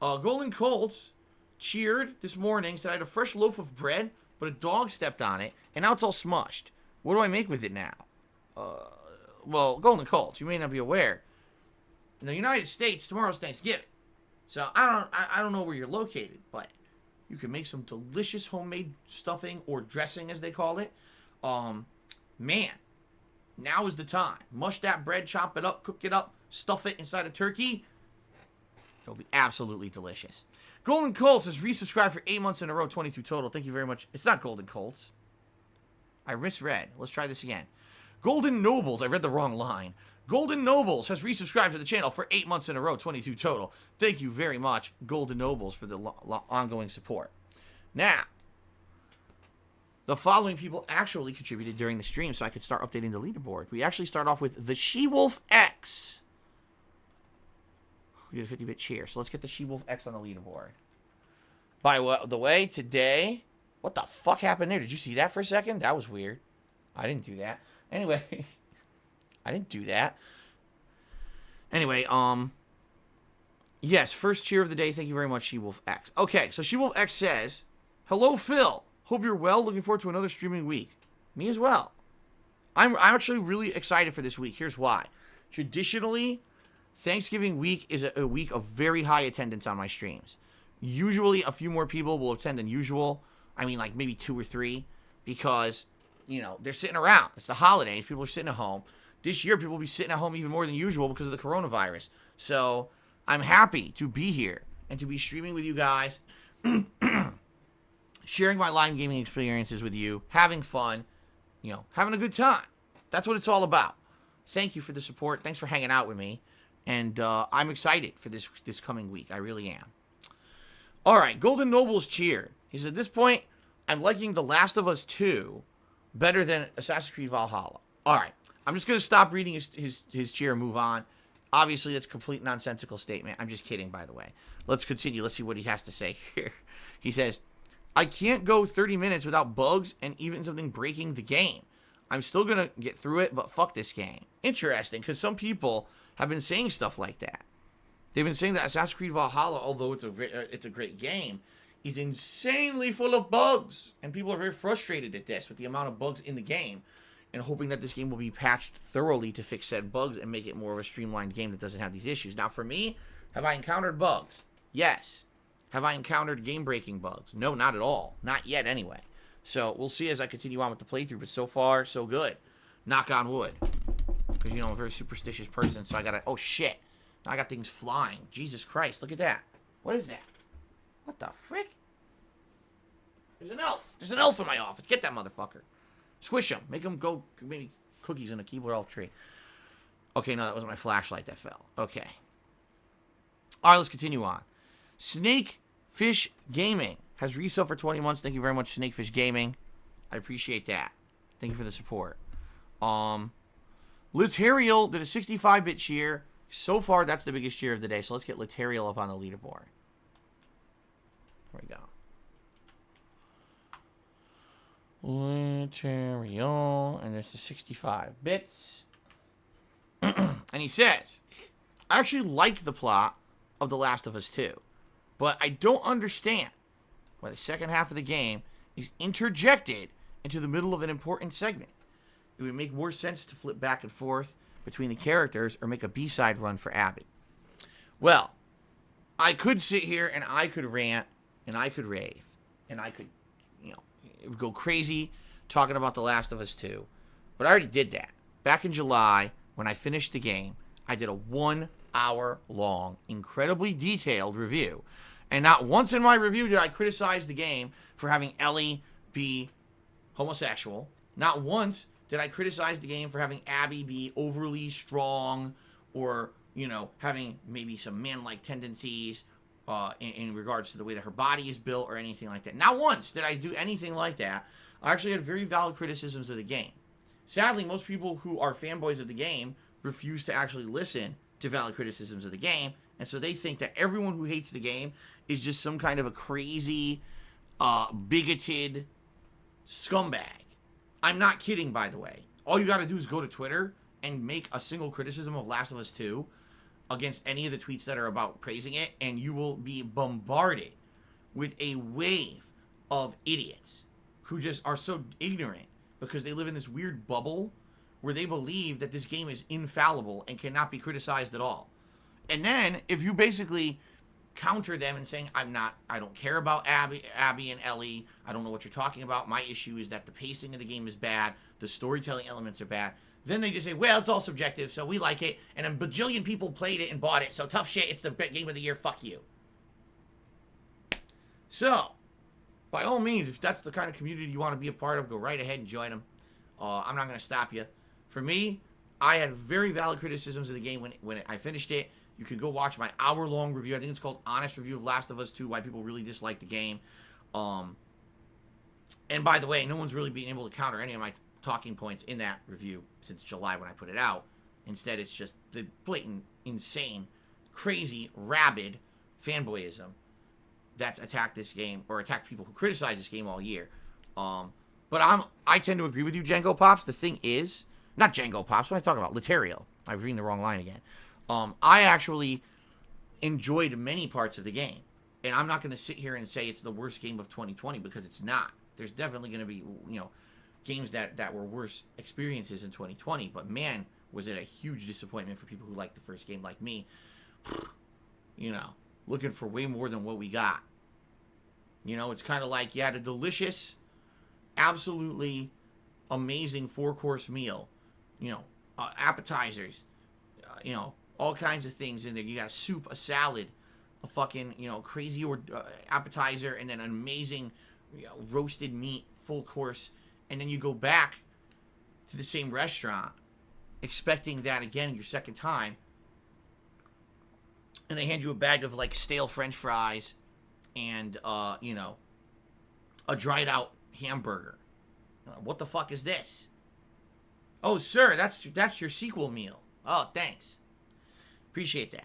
Golden Colts cheered this morning, said I had a fresh loaf of bread, but a dog stepped on it, and now it's all smushed. What do I make with it now? Well, Golden Colts, you may not be aware. In the United States, tomorrow's Thanksgiving. So I don't know where you're located, but you can make some delicious homemade stuffing or dressing, as they call it. Man, now is the time. Mush that bread, chop it up, cook it up, stuff it inside a turkey. It'll be absolutely delicious. Golden Colts has resubscribed for 8 months in a row, 22 total. Thank you very much. It's not Golden Colts. I misread. Let's try this again. Golden Nobles. I read the wrong line. Golden Nobles has resubscribed to the channel for 8 months in a row, 22 total. Thank you very much, Golden Nobles, for the ongoing support. Now, the following people actually contributed during the stream, so I could start updating the leaderboard. We actually start off with the She-Wolf X. We did a 50-bit cheer, so let's get the She-Wolf X on the leaderboard. By the way, today, what the fuck happened there? Did you see that for a second? That was weird. I didn't do that. Anyway, I didn't do that. Anyway, yes, first cheer of the day. Thank you very much, She-Wolf X. Okay, so She-Wolf X says, hello, Phil. Hope you're well. Looking forward to another streaming week. Me as well. I'm actually really excited for this week. Here's why. Traditionally, Thanksgiving week is a week of very high attendance on my streams. Usually, a few more people will attend than usual. I mean, like maybe 2 or 3, because, you know, they're sitting around. It's the holidays. People are sitting at home. This year, people will be sitting at home even more than usual because of the coronavirus. So, I'm happy to be here and to be streaming with you guys, sharing my live gaming experiences with you, having fun, you know, having a good time. That's what it's all about. Thank you for the support. Thanks for hanging out with me. And I'm excited for this coming week. I really am. All right, Golden Nobles cheered. He said, at this point, I'm liking The Last of Us 2 better than Assassin's Creed Valhalla. All right, I'm just going to stop reading his cheer and move on. Obviously, that's a complete nonsensical statement. I'm just kidding, by the way. Let's continue. Let's see what he has to say here. He says, I can't go 30 minutes without bugs and even something breaking the game. I'm still going to get through it, but fuck this game. Interesting, because some people have been saying stuff like that. They've been saying that Assassin's Creed Valhalla, although it's a great game, is insanely full of bugs. And people are very frustrated at this, with the amount of bugs in the game, and hoping that this game will be patched thoroughly to fix said bugs and make it more of a streamlined game that doesn't have these issues. Now, for me, have I encountered bugs? Yes. Have I encountered game-breaking bugs? No, not at all. Not yet, anyway. So, we'll see as I continue on with the playthrough, but so far, so good. Knock on wood. Because, you know, I'm a very superstitious person, so I gotta... Oh, shit. Now I got things flying. Jesus Christ, look at that. What is that? What the frick? There's an elf. There's an elf in my office. Get that motherfucker. Squish him. Make him go maybe cookies in a Keebler Elf tree. Okay, no, that wasn't my flashlight that fell. Okay. All right, let's continue on. Snakefish Gaming has resub for 20 months. Thank you very much, Snakefish Gaming. I appreciate that. Thank you for the support. Litarial did a 65-bit cheer. So far, that's the biggest cheer of the day. So let's get Litarial up on the leaderboard. There we go. Litarial. And there's the 65 bits. And he says, I actually like the plot of The Last of Us 2. But I don't understand why the second half of the game is interjected into the middle of an important segment. It would make more sense to flip back and forth between the characters or make a B-side run for Abby. Well, I could sit here and I could rant and I could rave and I could, you know, go crazy talking about The Last of Us 2. But I already did that. Back in July, when I finished the game, I did a 1-hour-long, incredibly detailed review. And not once in my review did I criticize the game for having Ellie be homosexual. Not once did I criticize the game for having Abby be overly strong or, you know, having maybe some man-like tendencies in regards to the way that her body is built or anything like that. Not once did I do anything like that. I actually had very valid criticisms of the game. Sadly, most people who are fanboys of the game refuse to actually listen to valid criticisms of the game. And so they think that everyone who hates the game is just some kind of a crazy, bigoted scumbag. I'm not kidding, by the way. All you got to do is go to Twitter and make a single criticism of Last of Us 2 against any of the tweets that are about praising it, and you will be bombarded with a wave of idiots who just are so ignorant because they live in this weird bubble where they believe that this game is infallible and cannot be criticized at all. And then if you basically counter them and saying, I don't care about Abby and Ellie, I don't know what you're talking about, my issue is that the pacing of the game is bad, the storytelling elements are bad, then they just say, well, it's all subjective, so we like it, and a bajillion people played it and bought it, so tough shit, it's the game of the year, fuck you. So, by all means, if that's the kind of community you want to be a part of, go right ahead and join them. I'm not going to stop you. For me, I had very valid criticisms of the game when I finished it. You can go watch my hour-long review. I think it's called Honest Review of Last of Us 2, why people really dislike the game. And by the way, no one's really been able to counter any of my talking points in that review since July when I put it out. Instead, it's just the blatant, insane, crazy, rabid fanboyism that's attacked this game, or attacked people who criticize this game all year. But I tend to agree with you, Django Pops. The thing is, not Django Pops, what am I talking about? Litario. I've read the wrong line again. I actually enjoyed many parts of the game. And I'm not going to sit here and say it's the worst game of 2020, because it's not. There's definitely going to be, games that were worse experiences in 2020. But man, was it a huge disappointment for people who liked the first game like me. Looking for way more than what we got. It's kind of like you had a delicious, absolutely amazing 4-course meal. Appetizers, all kinds of things in there. You got a soup, a salad, a fucking, crazy appetizer, and then an amazing roasted meat full course. And then you go back to the same restaurant expecting that again your second time. And they hand you a bag of, stale French fries and, a dried out hamburger. What the fuck is this? Oh, sir, that's your sequel meal. Oh, thanks. Appreciate that.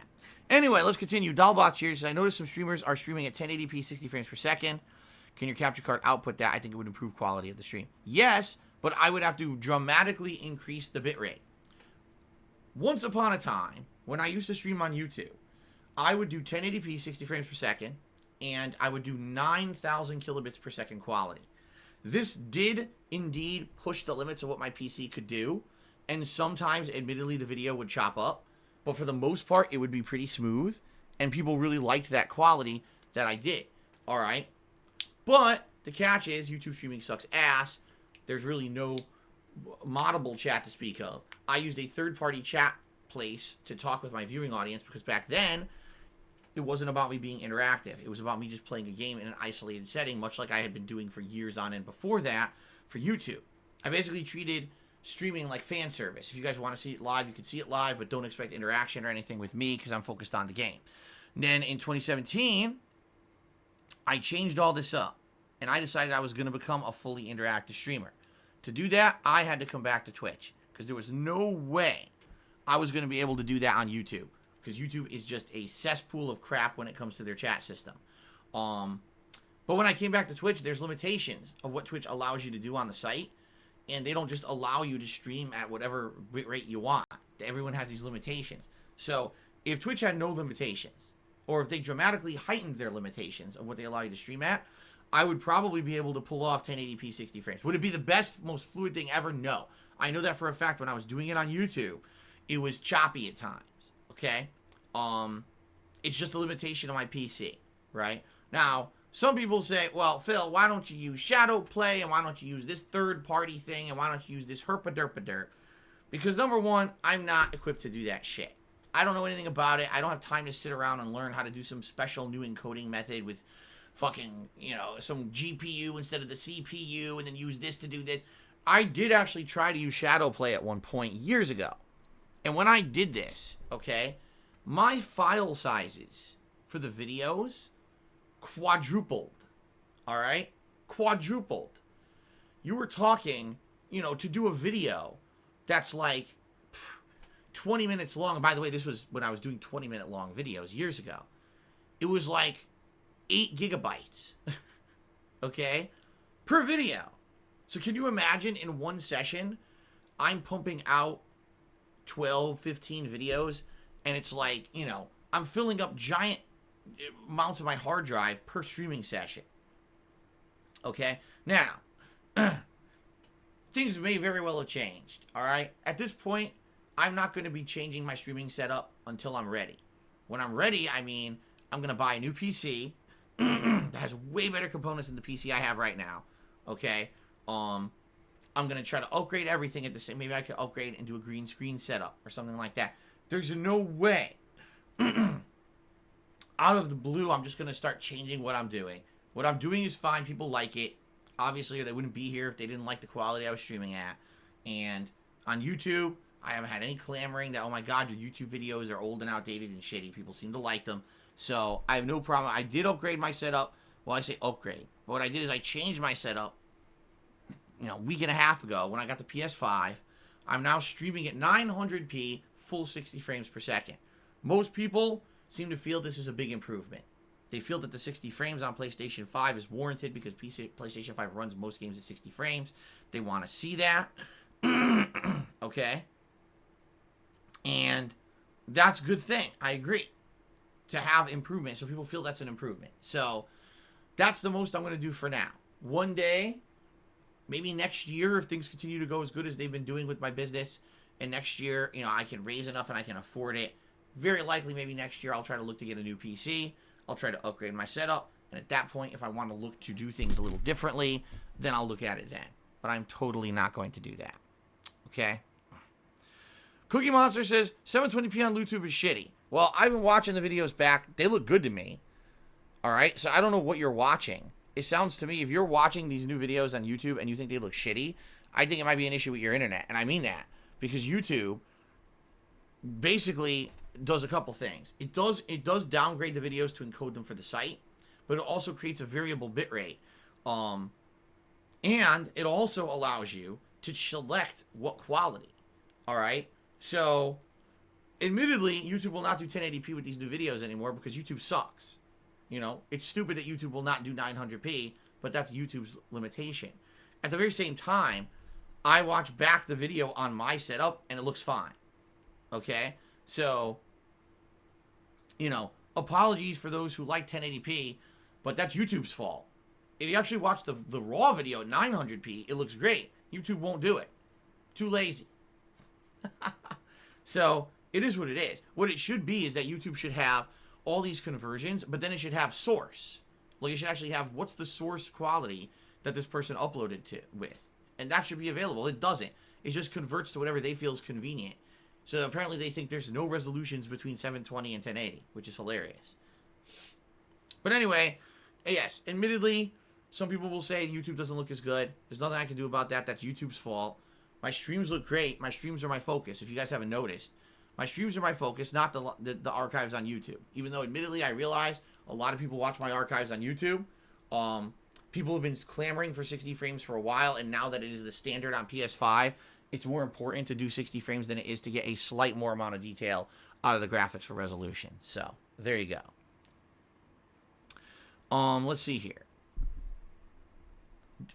Anyway, let's continue. Dollbox here says, I noticed some streamers are streaming at 1080p, 60 frames per second. Can your capture card output that? I think it would improve quality of the stream. Yes, but I would have to dramatically increase the bitrate. Once upon a time, when I used to stream on YouTube, I would do 1080p, 60 frames per second, and I would do 9,000 kilobits per second quality. This did indeed push the limits of what my PC could do, and sometimes, admittedly, the video would chop up, but for the most part, it would be pretty smooth, and people really liked that quality that I did, alright? But the catch is, YouTube streaming sucks ass. There's really no moddable chat to speak of. I used a third-party chat place to talk with my viewing audience, because back then, it wasn't about me being interactive. It was about me just playing a game in an isolated setting, much like I had been doing for years on end before that for YouTube. I basically treated streaming like fan service. If you guys want to see it live, you can see it live, but don't expect interaction or anything with me because I'm focused on the game. And then in 2017, I changed all this up, and I decided I was going to become a fully interactive streamer. To do that, I had to come back to Twitch, because there was no way I was going to be able to do that on YouTube, because YouTube is just a cesspool of crap when it comes to their chat system. But when I came back to Twitch, there's limitations of what Twitch allows you to do on the site, and they don't just allow you to stream at whatever rate you want. Everyone has these limitations. So if Twitch had no limitations, or if they dramatically heightened their limitations of what they allow you to stream at, I would probably be able to pull off 1080p 60 frames. Would it be the best, most fluid thing ever? No. I know that for a fact. When I was doing it on YouTube, it was choppy at times. Okay? It's just a limitation of my PC, right? Now, some people say, well, Phil, why don't you use Shadowplay, and why don't you use this third-party thing, and why don't you use this herpaderpaderp? Because, number one, I'm not equipped to do that shit. I don't know anything about it. I don't have time to sit around and learn how to do some special new encoding method with fucking, some GPU instead of the CPU, and then use this to do this. I did actually try to use Shadowplay at one point years ago. And when I did this, okay, my file sizes for the videos quadrupled. Alright? Quadrupled. You were talking, to do a video that's like 20 minutes long. And by the way, this was when I was doing 20-minute long videos years ago. It was like 8 gigabytes, okay, per video. So can you imagine in one session, I'm pumping out 12, 15 videos, and it's like, you know, I'm filling up giant amounts of my hard drive per streaming session. Okay? Now, things may very well have changed, all right? At this point, I'm not going to be changing my streaming setup until I'm ready. When I'm ready, I mean, I'm going to buy a new PC that has way better components than the PC I have right now, okay? I'm going to try to upgrade everything at the same... Maybe I could upgrade and do a green screen setup or something like that. There's no way, out of the blue, I'm just going to start changing what I'm doing. What I'm doing is fine. People like it. Obviously, they wouldn't be here if they didn't like the quality I was streaming at. And on YouTube, I haven't had any clamoring that, oh my god, your YouTube videos are old and outdated and shitty. People seem to like them. So, I have no problem. I did upgrade my setup. Well, I say upgrade. But what I did is I changed my setup, you know, a week and a half ago when I got the PS5. I'm now streaming at 900p, full 60 frames per second. Most people seem to feel this is a big improvement. They feel that the 60 frames on PlayStation 5 is warranted because PlayStation 5 runs most games at 60 frames. They want to see that. Okay? And that's a good thing. I agree. To have improvement. So people feel that's an improvement. So that's the most I'm going to do for now. One day, maybe next year, if things continue to go as good as they've been doing with my business, and next year, you know, I can raise enough and I can afford it. Very likely, maybe next year, I'll try to look to get a new PC. I'll try to upgrade my setup. And at that point, if I want to look to do things a little differently, then I'll look at it then. But I'm totally not going to do that. Okay? Cookie Monster says, 720p on YouTube is shitty. Well, I've been watching the videos back. They look good to me. Alright? So I don't know what you're watching. It sounds to me, if you're watching these new videos on YouTube and you think they look shitty, I think it might be an issue with your internet. And I mean that. Because YouTube basically does a couple things. It does downgrade the videos to encode them for the site, but it also creates a variable bitrate. And it also allows you to select what quality. Alright? So, admittedly, YouTube will not do 1080p with these new videos anymore because YouTube sucks. You know, it's stupid that YouTube will not do 900p, but that's YouTube's limitation. At the very same time, I watch back the video on my setup, and it looks fine. Okay? So, you know, apologies for those who like 1080p, but that's YouTube's fault. If you actually watch the raw video at 900p, it looks great. YouTube won't do it. Too lazy. So, it is what it is. What it should be is that YouTube should have all these conversions, but then it should have source. Like, it should actually have what's the source quality that this person uploaded to with. And that should be available. It doesn't. It just converts to whatever they feel is convenient. So apparently they think there's no resolutions between 720 and 1080, which is hilarious. But anyway, yes, admittedly, some people will say YouTube doesn't look as good. There's nothing I can do about that. That's YouTube's fault. My streams look great. My streams are my focus, if you guys haven't noticed. My streams are my focus, not the archives on YouTube. Even though, admittedly, I realize a lot of people watch my archives on YouTube. People have been clamoring for 60 frames for a while, and now that it is the standard on PS5, it's more important to do 60 frames than it is to get a slight more amount of detail out of the graphics for resolution. So, there you go. Let's see here.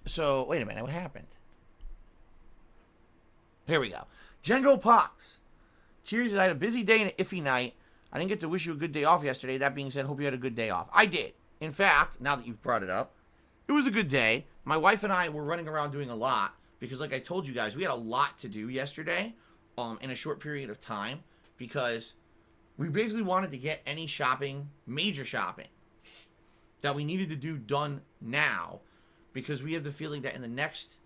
So, wait a minute, what happened? Here we go. Django Pops. Cheers, I had a busy day and an iffy night. I didn't get to wish you a good day off yesterday. That being said, hope you had a good day off. I did. In fact, now that you've brought it up, it was a good day. My wife and I were running around doing a lot because, like I told you guys, we had a lot to do yesterday in a short period of time because we basically wanted to get any shopping, major shopping, that we needed to do done now because we have the feeling that in the next,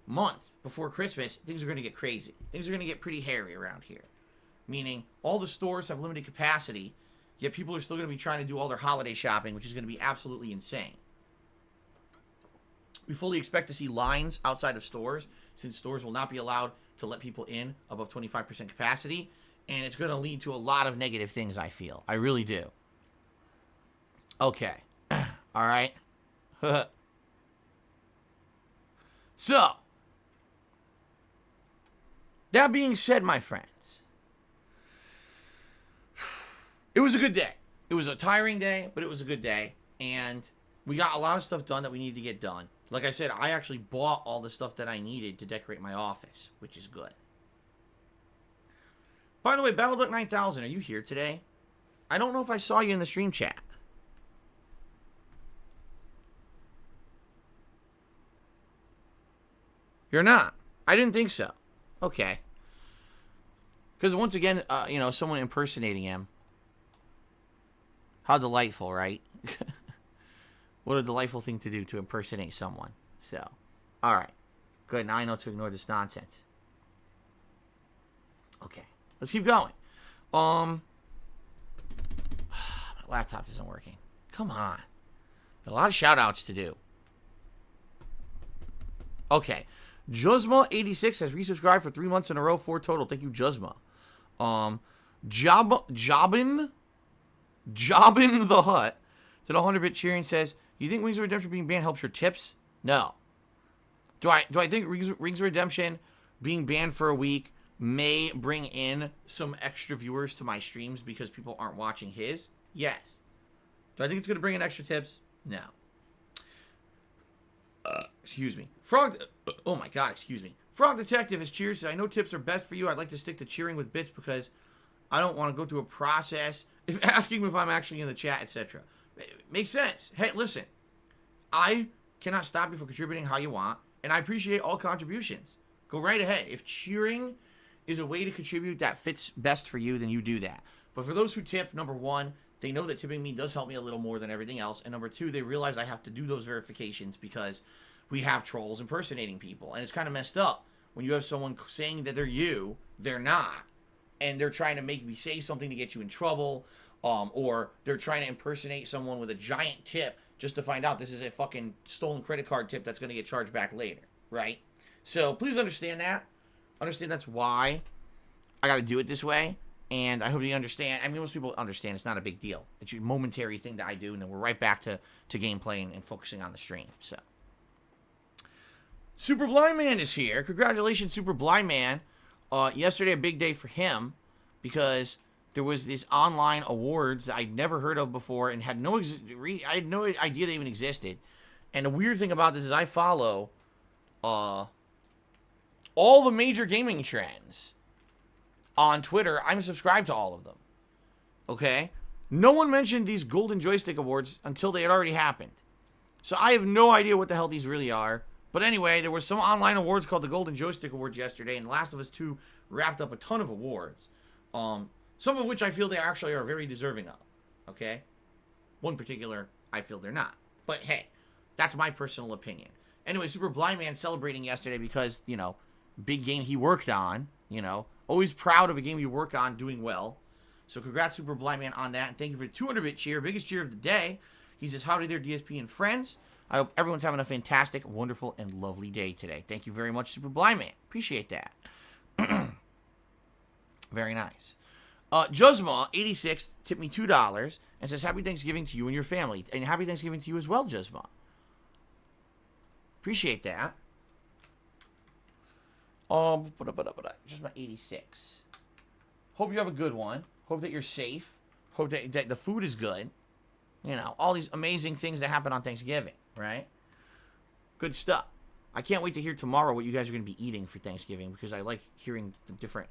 month before Christmas, things are going to get crazy. Things are going to get pretty hairy around here. Meaning, all the stores have limited capacity, yet people are still going to be trying to do all their holiday shopping, which is going to be absolutely insane. We fully expect to see lines outside of stores, since stores will not be allowed to let people in above 25% capacity, and it's going to lead to a lot of negative things, I feel. I really do. Okay. Alright. So, That being said, my friends, it was a good day. It was a tiring day, but it was a good day. And we got a lot of stuff done that we needed to get done. Like I said, I actually bought all the stuff that I needed to decorate my office, which is good. By the way, BattleDuck 9000, are you here today? I don't know if I saw you in the stream chat. You're not. I didn't think so. Okay. Because once again, you know, someone impersonating him. How delightful, right? What a delightful thing to do, to impersonate someone. So, all right. Good. Now I know to ignore this nonsense. Okay. Let's keep going. My laptop isn't working. Come on. A lot of shout-outs to do. Okay. Juzma86 has resubscribed for 3 months in a row, 4 total. Thank you, Juzma. Jobbin the Hut did a 100-bit cheering, says, you think Wings of Redemption being banned helps your tips? No. Do I think Wings of Redemption being banned for a week may bring in some extra viewers to my streams because people aren't watching his? Yes. Do I think it's going to bring in extra tips? No. Excuse me. Oh my god, excuse me. Frog Detective has cheered, says, I know tips are best for you. I'd like to stick to cheering with bits because I don't want to go through a process if asking if I'm actually in the chat, etc. Makes sense. Hey, listen. I cannot stop you from contributing how you want, and I appreciate all contributions. Go right ahead. If cheering is a way to contribute that fits best for you, then you do that. But for those who tip, number one, they know that tipping me does help me a little more than everything else. And number two, they realize I have to do those verifications because we have trolls impersonating people. And it's kind of messed up when you have someone saying that they're you, they're not, and they're trying to make me say something to get you in trouble, or they're trying to impersonate someone with a giant tip just to find out this is a fucking stolen credit card tip that's going to get charged back later, right? So please understand that. Understand that's why I got to do it this way. And I hope you understand. I mean, most people understand it's not a big deal. It's a momentary thing that I do, and then we're right back to gameplay and focusing on the stream. So, Super Blind Man is here. Congratulations, Super Blind Man. Yesterday, a big day for him because there was this online awards that I'd never heard of before and had I had no idea they even existed. And the weird thing about this is I follow all the major gaming trends on Twitter. I'm subscribed to all of them. Okay? No one mentioned these Golden Joystick Awards until they had already happened. So I have no idea what the hell these really are. But anyway, there were some online awards called the Golden Joystick Awards yesterday, and Last of Us 2 wrapped up a ton of awards. Some of which I feel they actually are very deserving of. Okay? One particular, I feel they're not. But hey, that's my personal opinion. Anyway, Super Blind Man celebrating yesterday because, you know, big game he worked on, you know. Always proud of a game you work on doing well. So congrats, Super Blind Man, on that. And thank you for the 200-bit cheer. Biggest cheer of the day. He says, howdy there, DSP and friends. I hope everyone's having a fantastic, wonderful, and lovely day today. Thank you very much, Super Blind Man. Appreciate that. Very nice. Juzma86 tipped me $2 and says, happy Thanksgiving to you and your family. And happy Thanksgiving to you as well, Juzma. Appreciate that. Juzma86. Hope you have a good one. Hope that you're safe. Hope that the food is good. You know, all these amazing things that happen on Thanksgiving, right? Good stuff. I can't wait to hear tomorrow what you guys are going to be eating for Thanksgiving because I like hearing the different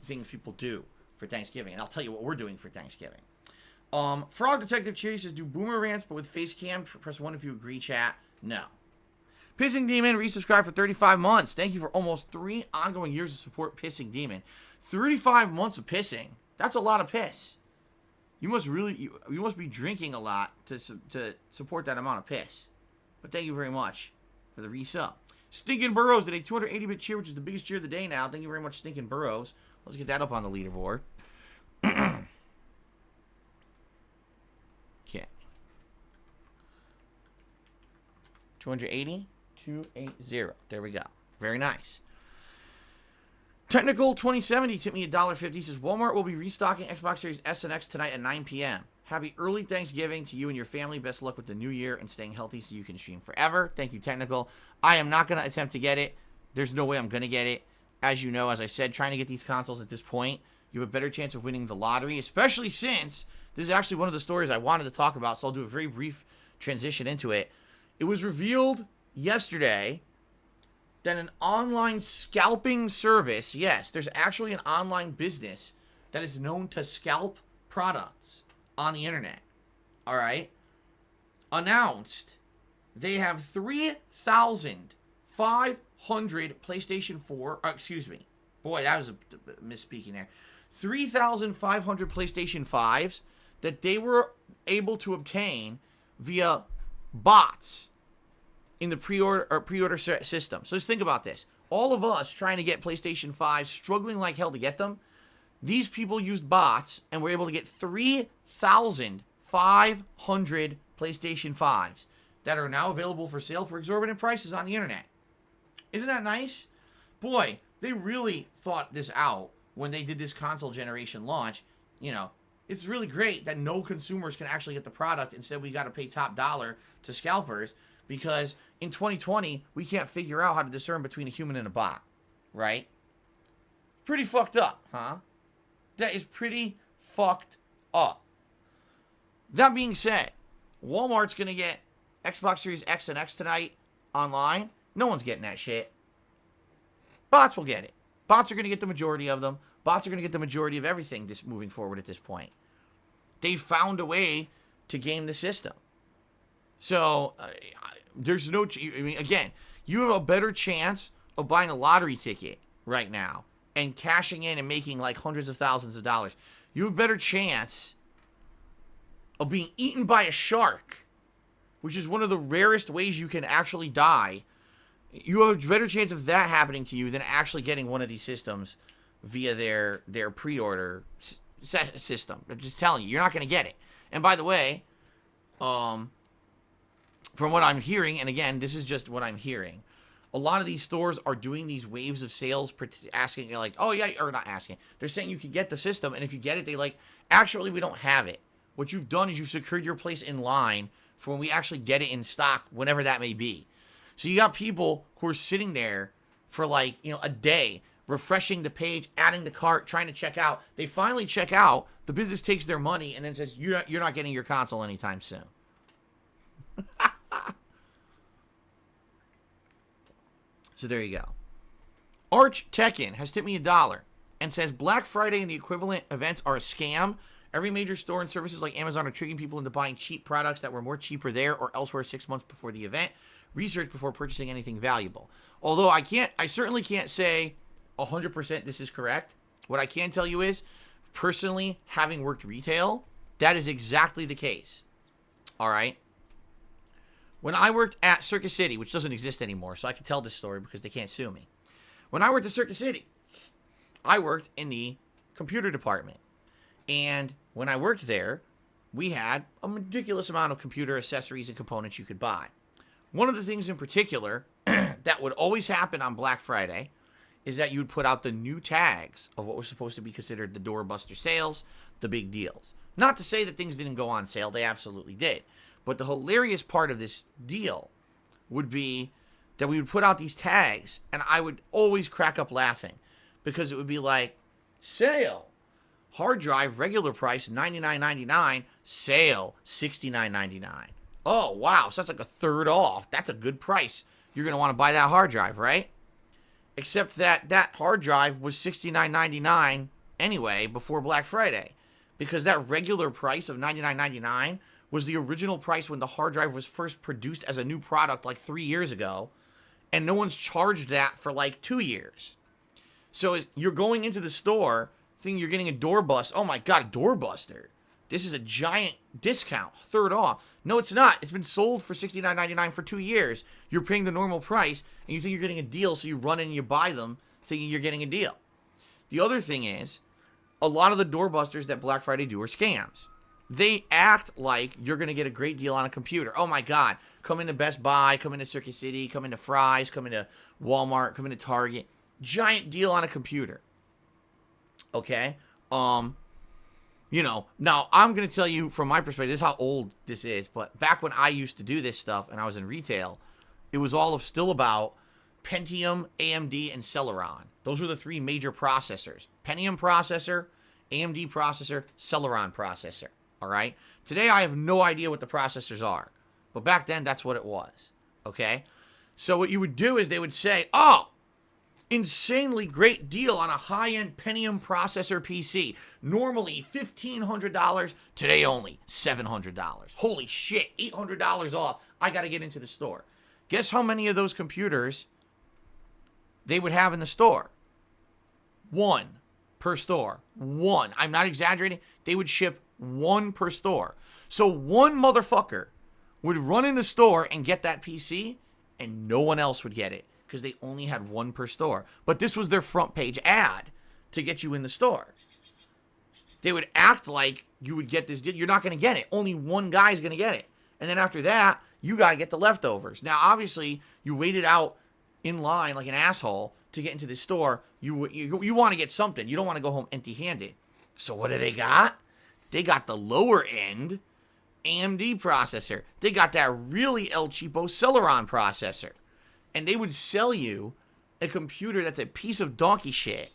things people do for Thanksgiving. And I'll tell you what we're doing for Thanksgiving. Frog Detective Cherry says, do boomer rants but with face cam. Press 1 if you agree, chat. No. Pissing Demon resubscribed for 35 months. Thank you for almost 3 ongoing years of support, Pissing Demon. 35 months of pissing. That's a lot of piss. You must be drinking a lot to support that amount of piss. But thank you very much for the resub. Stinkin' Burrows did a 280-bit cheer, which is the biggest cheer of the day now. Thank you very much, Stinkin' Burrows. Let's get that up on the leaderboard. Okay. 280. 280. There we go. Very nice. Technical 2070 tipped me $1.50. Says Walmart will be restocking Xbox Series S and X tonight at 9 p.m. Happy early Thanksgiving to you and your family. Best luck with the new year and staying healthy so you can stream forever. Thank you, Technical. I am not going to attempt to get it. There's no way I'm going to get it. as you know, as I said, trying to get these consoles at this point, you have a better chance of winning the lottery, especially since this is actually one of the stories I wanted to talk about, so I'll do a very brief transition into it. It was revealed yesterday that an online scalping service, yes, there's actually an online business that is known to scalp products on the internet, all right, announced they have 3,500 PlayStation 4, excuse me, boy, that was a misspeaking there, 3,500 PlayStation 5s that they were able to obtain via bots in the pre-order system. So just think about this. All of us trying to get PlayStation 5s, struggling like hell to get them, these people used bots and were able to get 3,500 PlayStation 5s that are now available for sale for exorbitant prices on the internet. Isn't that nice? Boy, they really thought this out when they did this console generation launch. You know, it's really great that no consumers can actually get the product. Instead, we got to pay top dollar to scalpers because in 2020, we can't figure out how to discern between a human and a bot, right? Pretty fucked up, huh? That is pretty fucked up. That being said, Walmart's going to get Xbox Series X and X tonight online. No one's getting that shit. Bots will get it. Bots are going to get the majority of them. Bots are going to get the majority of everything this moving forward at this point. They found a way to game the system. So, there's no... I mean, again, you have a better chance of buying a lottery ticket right now and cashing in and making like hundreds of thousands of dollars. You have a better chance of being eaten by a shark, which is one of the rarest ways you can actually die. You have a better chance of that happening to you than actually getting one of these systems via their pre-order system. I'm just telling you, you're not going to get it. And by the way, from what I'm hearing, and again, this is just what I'm hearing, a lot of these stores are doing these waves of sales, asking, like, oh yeah, or not asking. They're saying you can get the system, and if you get it, they like, actually, we don't have it. What you've done is you've secured your place in line for when we actually get it in stock, whenever that may be. So you got people who are sitting there for like, you know, a day, refreshing the page, adding the cart, trying to check out. They finally check out. The business takes their money and then says, you're not getting your console anytime soon. So there you go. Arch Tekken has tipped me $1 and says Black Friday and the equivalent events are a scam. Every major store and services like Amazon are tricking people into buying cheap products that were more cheaper there or elsewhere 6 months before the event. Research before purchasing anything valuable. Although I certainly can't say 100% this is correct. What I can tell you is, personally, having worked retail, that is exactly the case. All right? When I worked at Circus City, which doesn't exist anymore, so I can tell this story because they can't sue me. When I worked at Circus City, I worked in the computer department. And when I worked there, we had a ridiculous amount of computer accessories and components you could buy. One of the things in particular that would always happen on Black Friday is that you'd put out the new tags of what was supposed to be considered the doorbuster sales, the big deals. Not to say that things didn't go on sale, they absolutely did. But the hilarious part of this deal would be that we would put out these tags, and I would always crack up laughing because it would be like, sale, hard drive, regular price, $99.99, sale, $69.99. Oh, wow, so that's like a third off. That's a good price. You're going to want to buy that hard drive, right? Except that that hard drive was $69.99 anyway before Black Friday, because that regular price of $99.99 was the original price when the hard drive was first produced as a new product like 3 years ago, and no one's charged that for like 2 years. So you're going into the store thinking you're getting a doorbuster. Oh my God, a doorbuster. This is a giant discount, third off. No, it's not. It's been sold for $69.99 for 2 years. You're paying the normal price, and you think you're getting a deal, so you run in and you buy them thinking you're getting a deal. The other thing is, a lot of the doorbusters that Black Friday do are scams. They act like you're going to get a great deal on a computer. Oh my God, come into Best Buy, come into Circuit City, come into Fry's, come into Walmart, come into Target. Giant deal on a computer. Okay? You know, now I'm going to tell you from my perspective, this is how old this is, but back when I used to do this stuff and I was in retail, it was all still about Pentium, AMD, and Celeron. Those were the three major processors. Pentium processor, AMD processor, Celeron processor. All right? Today, I have no idea what the processors are. But back then, that's what it was. Okay? So what you would do is they would say, oh, insanely great deal on a high-end Pentium processor PC. Normally $1,500. Today only $700. Holy shit, $800 off. I got to get into the store. Guess how many of those computers they would have in the store? One per store. One. I'm not exaggerating. They would ship one per store. So one motherfucker would run in the store and get that PC, and no one else would get it because they only had one per store. But this was their front page ad to get you in the store. They would act like you would get this deal. You're not going to get it. Only one guy's going to get it. And then after that, you got to get the leftovers. Now, obviously, you waited out in line like an asshole to get into the store. You want to get something. You don't want to go home empty-handed. So what do they got? They got the lower end AMD processor. They got that really El Cheapo Celeron processor. And they would sell you a computer that's a piece of donkey shit.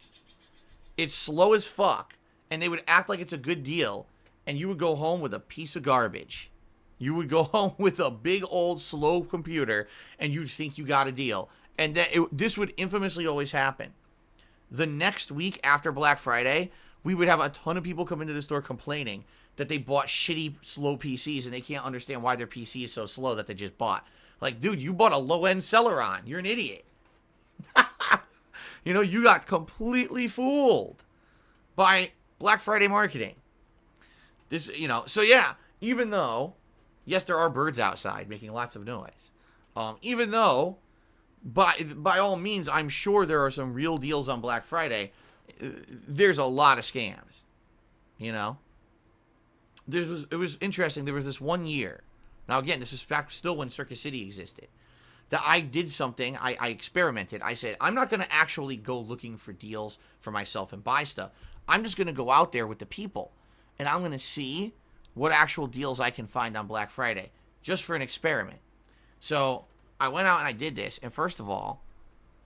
It's slow as fuck. And they would act like it's a good deal. And you would go home with a piece of garbage. You would go home with a big old slow computer. And you'd think you got a deal. And this would infamously always happen. The next week after Black Friday, we would have a ton of people come into the store complaining that they bought shitty, slow PCs. And they can't understand why their PC is so slow that they just bought. Like, dude, you bought a low-end Celeron. You're an idiot. You know, you got completely fooled by Black Friday marketing. This, you know, so yeah, even though, yes, there are birds outside making lots of noise. Even though, by all means, I'm sure there are some real deals on Black Friday, there's a lot of scams, you know? It was interesting. There was this one year. Now, again, this is back still when Circuit City existed, that I did something. I experimented. I said, I'm not going to actually go looking for deals for myself and buy stuff. I'm just going to go out there with the people, and I'm going to see what actual deals I can find on Black Friday, just for an experiment. So I went out and I did this, and first of all,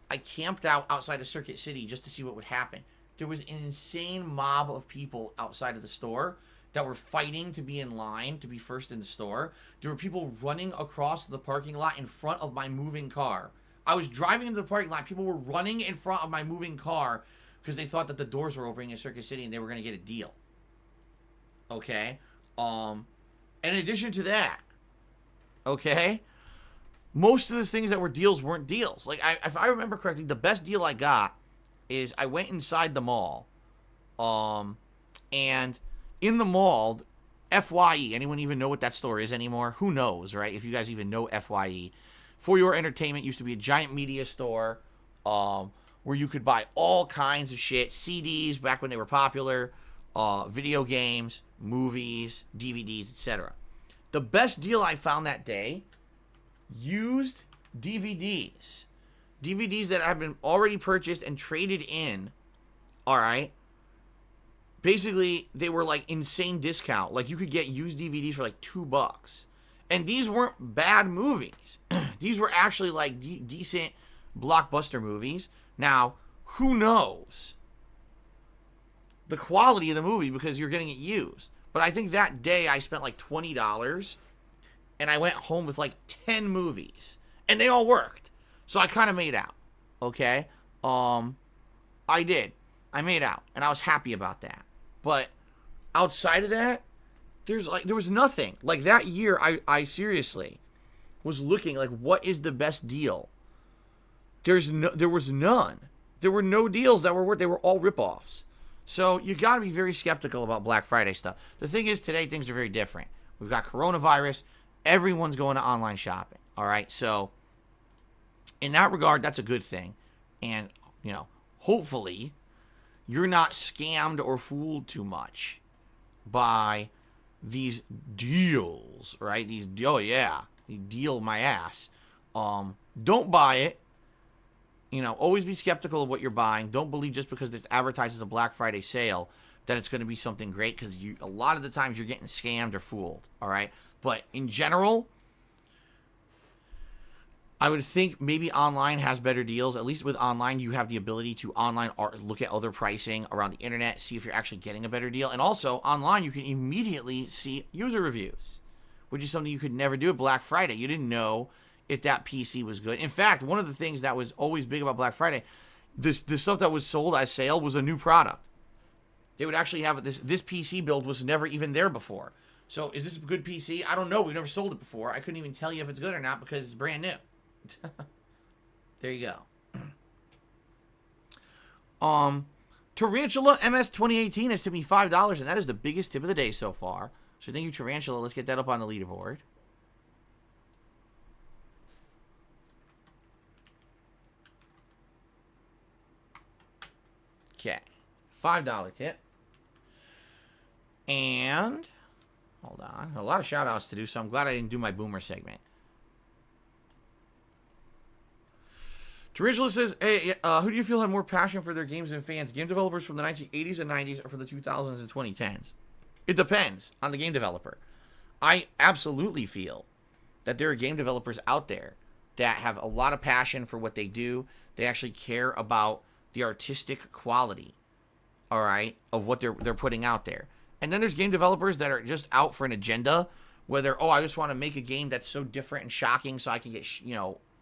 I camped out outside of Circuit City just to see what would happen. There was an insane mob of people outside of the store that were fighting to be in line to be first in the store. There were people running across the parking lot in front of my moving car. I was driving into the parking lot. People were running in front of my moving car because they thought that the doors were opening in Circuit City and they were going to get a deal. Okay? And in addition to that, okay, most of the things that were deals weren't deals. Like, if I remember correctly, the best deal I got is I went inside the mall, and in the mall, FYE, anyone even know what that store is anymore? Who knows, right? If you guys even know FYE. For Your Entertainment used to be a giant media store where you could buy all kinds of shit, CDs back when they were popular, video games, movies, DVDs, etc. The best deal I found that day, used DVDs. DVDs that have been already purchased and traded in, all right? Basically, they were like insane discount. Like, you could get used DVDs for like $2. And these weren't bad movies. These were actually like decent blockbuster movies. Now, who knows the quality of the movie because you're getting it used. But I think that day I spent like $20 and I went home with like 10 movies. And they all worked. So I kind of made out. Okay? I did. I made out. And I was happy about that. But outside of that, there was nothing. Like, that year, I seriously was looking, like, what is the best deal? There was none. There were no deals that were worth. They were all ripoffs. So you got to be very skeptical about Black Friday stuff. The thing is, today, things are very different. We've got coronavirus. Everyone's going to online shopping. All right? So in that regard, that's a good thing. And, you know, hopefully you're not scammed or fooled too much by these deals, right? These, oh yeah, you deal my ass. Don't buy it. You know, always be skeptical of what you're buying. Don't believe just because it's advertised as a Black Friday sale that it's going to be something great, because a lot of the times you're getting scammed or fooled, all right? But in general, I would think maybe online has better deals. At least with online, you have the ability to look at other pricing around the internet, see if you're actually getting a better deal. And also, online, you can immediately see user reviews, which is something you could never do at Black Friday. You didn't know if that PC was good. In fact, one of the things that was always big about Black Friday, the stuff that was sold as sale was a new product. They would actually have this PC build was never even there before. So is this a good PC? I don't know. We've never sold it before. I couldn't even tell you if it's good or not because it's brand new. There you go. Tarantula MS 2018 is tipped me $5, and that is the biggest tip of the day so far. So thank you, Tarantula. Let's get that up on the leaderboard. Okay. $5 tip. And hold on. A lot of shout outs to do, so I'm glad I didn't do my boomer segment. Tarantula says, hey, who do you feel had more passion for their games than fans? Game developers from the 1980s and 90s or from the 2000s and 2010s? It depends on the game developer. I absolutely feel that there are game developers out there that have a lot of passion for what they do. They actually care about the artistic quality, all right, of what they're putting out there. And then there's game developers that are just out for an agenda, where they're, I just want to make a game that's so different and shocking so I can get,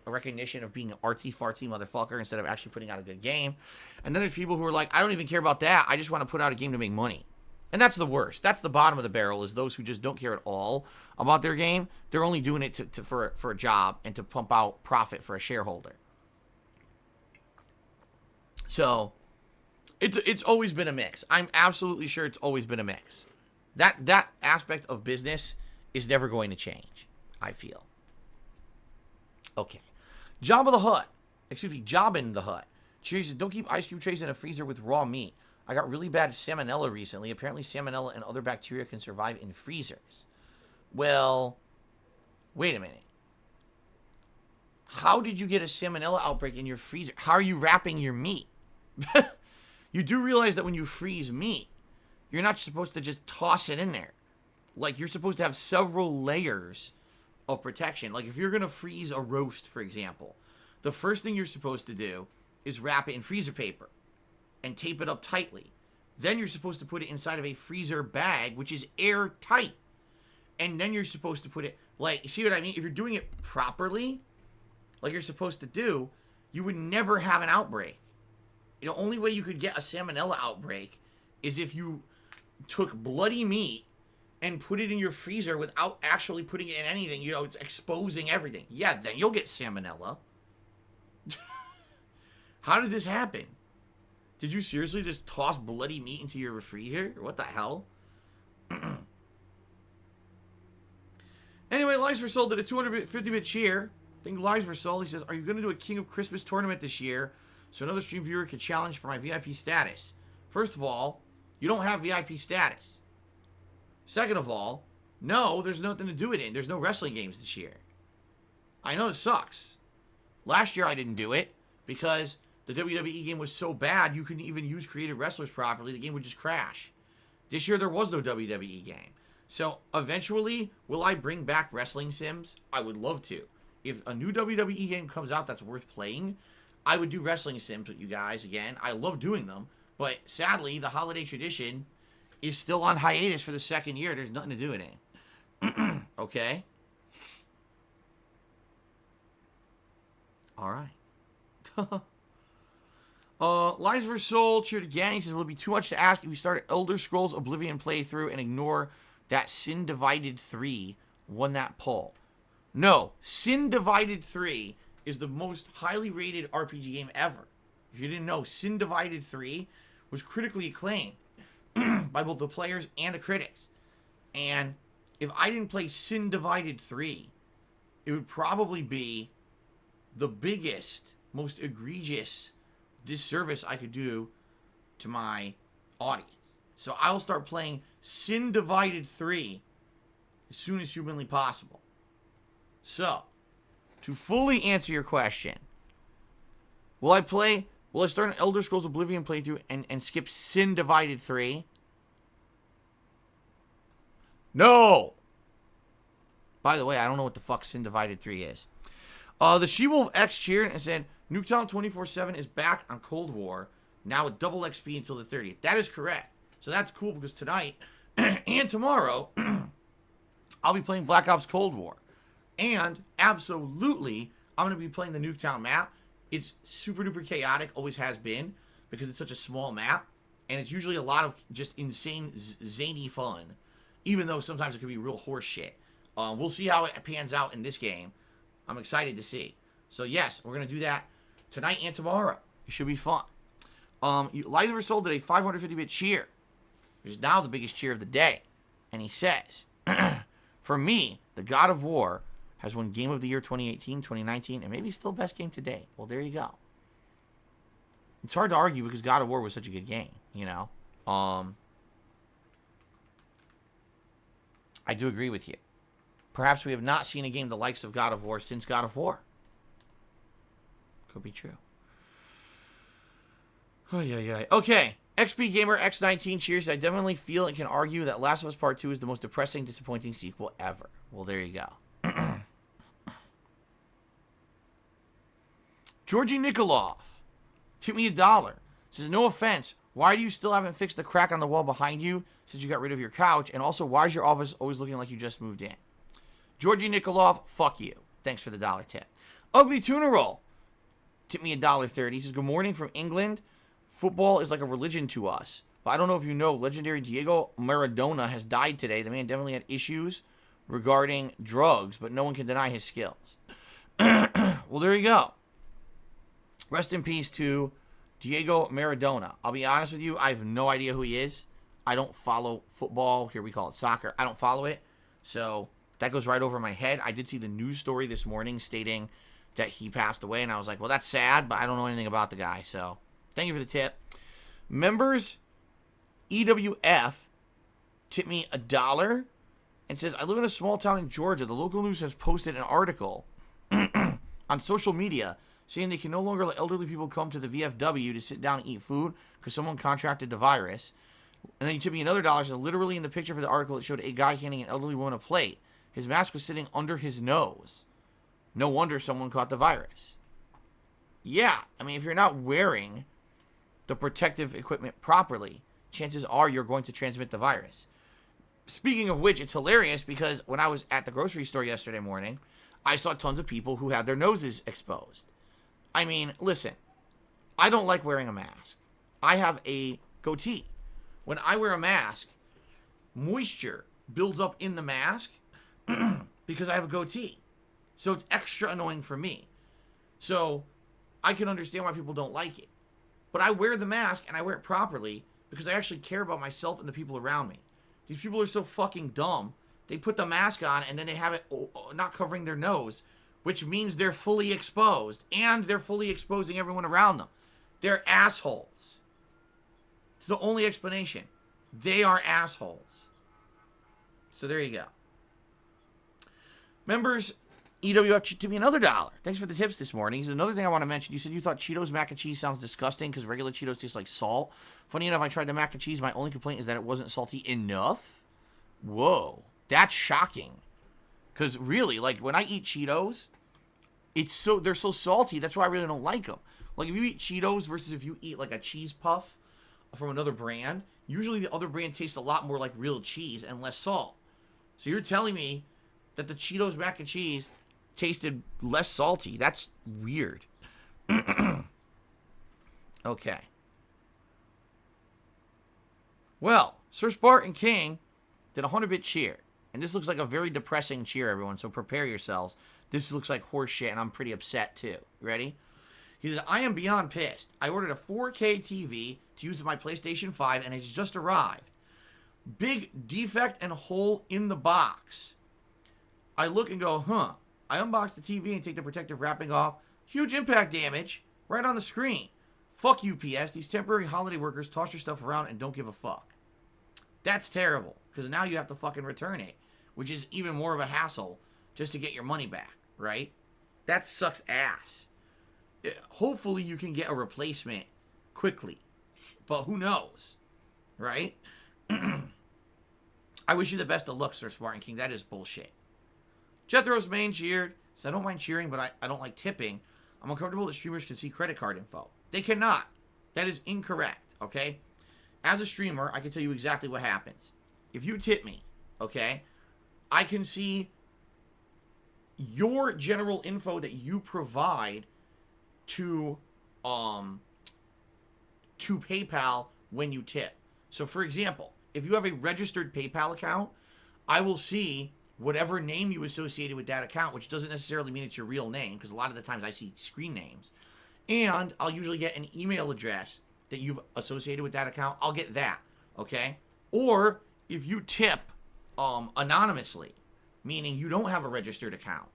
a recognition of being an artsy-fartsy motherfucker instead of actually putting out a good game. And then there's people who are like, I don't even care about that. I just want to put out a game to make money. And that's the worst. That's the bottom of the barrel, is those who just don't care at all about their game. They're only doing it for a job and to pump out profit for a shareholder. So it's always been a mix. I'm absolutely sure it's always been a mix. That aspect of business is never going to change, I feel. Okay. Jabba the Hutt. Excuse me, Jabba the Hutt. She says, don't keep ice cube trays in a freezer with raw meat. I got really bad salmonella recently. Apparently salmonella and other bacteria can survive in freezers. Well, wait a minute. How did you get a salmonella outbreak in your freezer? How are you wrapping your meat? You do realize that when you freeze meat, you're not supposed to just toss it in there. Like, you're supposed to have several layers of protection. Like, if you're going to freeze a roast, for example, the first thing you're supposed to do is wrap it in freezer paper and tape it up tightly. Then you're supposed to put it inside of a freezer bag, which is airtight. And then you're supposed to put it, like, you see what I mean? If you're doing it properly, like you're supposed to do, you would never have an outbreak. The only way you could get a salmonella outbreak is if you took bloody meat and put it in your freezer without actually putting it in anything. It's exposing everything. Yeah, then you'll get salmonella. How did this happen? Did you seriously just toss bloody meat into your refrigerator? What the hell? Anyway, Lives for Soul did a 250-bit cheer. I think Lives for Soul, he says, are you going to do a King of Christmas tournament this year so another stream viewer can challenge for my VIP status? First of all, you don't have VIP status. Second of all, no, there's nothing to do it in. There's no wrestling games this year. I know it sucks. Last year I didn't do it because the WWE game was so bad you couldn't even use creative wrestlers properly. The game would just crash. This year there was no WWE game. So eventually, will I bring back wrestling sims? I would love to. If a new WWE game comes out that's worth playing, I would do wrestling sims with you guys again. I love doing them. But sadly, the holiday tradition is still on hiatus for the second year. There's nothing to do with it. Okay? All right. Lies for Soul cheered again. He says, will it be too much to ask if we start Elder Scrolls Oblivion playthrough and ignore that Sin Divided 3 won that poll? No. Sin Divided 3 is the most highly rated RPG game ever. If you didn't know, Sin Divided 3 was critically acclaimed by both the players and the critics. And if I didn't play Sin Divided 3, it would probably be the biggest, most egregious disservice I could do to my audience. So I'll start playing Sin Divided 3 as soon as humanly possible. So, to fully answer your question, will I start an Elder Scrolls Oblivion playthrough and skip Sin Divided 3? No! By the way, I don't know what the fuck Sin Divided 3 is. The She-Wolf X cheered and said, Nuketown 24/7 is back on Cold War, now with double XP until the 30th. That is correct. So that's cool because tonight and tomorrow, I'll be playing Black Ops Cold War. And absolutely, I'm going to be playing the Nuketown map. It's super duper chaotic, always has been, because it's such a small map. And it's usually a lot of just insane, zany fun, even though sometimes it could be real horse shit. We'll see how it pans out in this game. I'm excited to see. So yes, we're going to do that tonight and tomorrow. It should be fun. Liza sold did a 550-bit cheer, which is now the biggest cheer of the day. And he says, for me, the God of War has won Game of the Year 2018, 2019, and maybe still best game today. Well, there you go. It's hard to argue because God of War was such a good game, you know. I do agree with you. Perhaps we have not seen a game the likes of God of War since God of War. Could be true. Oh, yeah. Okay. XP Gamer X19 cheers. I definitely feel and can argue that Last of Us Part 2 is the most depressing, disappointing sequel ever. Well, there you go. Georgie Nikolov, tip me $1. Says, no offense, why do you still haven't fixed the crack on the wall behind you since you got rid of your couch? And also, why is your office always looking like you just moved in? Georgie Nikolov, fuck you. Thanks for the $1 tip. Ugly Tuna Roll, tip me $1.30. He says, good morning from England. Football is like a religion to us. But I don't know if you know, legendary Diego Maradona has died today. The man definitely had issues regarding drugs, but no one can deny his skills. Well, there you go. Rest in peace to Diego Maradona. I'll be honest with you, I have no idea who he is. I don't follow football. Here we call it soccer. I don't follow it. So that goes right over my head. I did see the news story this morning stating that he passed away, and I was like, well, that's sad, but I don't know anything about the guy. So thank you for the tip. Members EWF tipped me $1 and says, I live in a small town in Georgia. The local news has posted an article on social media saying they can no longer let elderly people come to the VFW to sit down and eat food because someone contracted the virus. And then he tipped me another $1. So literally in the picture for the article, it showed a guy handing an elderly woman a plate. His mask was sitting under his nose. No wonder someone caught the virus. Yeah, I mean, if you're not wearing the protective equipment properly, chances are you're going to transmit the virus. Speaking of which, it's hilarious because when I was at the grocery store yesterday morning, I saw tons of people who had their noses exposed. I mean, listen, I don't like wearing a mask. I have a goatee. When I wear a mask, moisture builds up in the mask because I have a goatee. So it's extra annoying for me. So I can understand why people don't like it. But I wear the mask and I wear it properly because I actually care about myself and the people around me. These people are so fucking dumb. They put the mask on and then they have it not covering their nose, which means they're fully exposed, and they're fully exposing everyone around them. They're assholes. It's the only explanation. They are assholes. So there you go. Members, EWF to me another $1. Thanks for the tips this morning. Here's another thing I want to mention. You said you thought Cheetos mac and cheese sounds disgusting because regular Cheetos taste like salt. Funny enough, I tried the mac and cheese. My only complaint is that it wasn't salty enough. Whoa. That's shocking. Because really, like, when I eat Cheetos, they're so salty. That's why I really don't like them. Like, if you eat Cheetos versus if you eat, like, a cheese puff from another brand, usually the other brand tastes a lot more like real cheese and less salt. So you're telling me that the Cheetos mac and cheese tasted less salty? That's weird. Okay. Well, Sir Spartan King did a 100-bit cheer. And this looks like a very depressing cheer, everyone, so prepare yourselves. This looks like horse shit, and I'm pretty upset, too. Ready? He says, I am beyond pissed. I ordered a 4K TV to use with my PlayStation 5, and it's just arrived. Big defect and hole in the box. I look and go, huh. I unbox the TV and take the protective wrapping off. Huge impact damage right on the screen. Fuck UPS. These temporary holiday workers toss your stuff around and don't give a fuck. That's terrible, because now you have to fucking return it, which is even more of a hassle just to get your money back, right? That sucks ass. Hopefully you can get a replacement quickly, but who knows, right? I wish you the best of luck, Sir Spartan King. That is bullshit. Jethro's main cheered, So I don't mind cheering, but I don't like tipping. I'm uncomfortable that streamers can see credit card info. They cannot. That is incorrect, okay? As a streamer, I can tell you exactly what happens. If you tip me, okay, I can see your general info that you provide to PayPal when you tip. So for example, if you have a registered PayPal account, I will see whatever name you associated with that account, which doesn't necessarily mean it's your real name, because a lot of the times I see screen names. And I'll usually get an email address that you've associated with that account. I'll get that, okay? Or if you tip anonymously, meaning you don't have a registered account,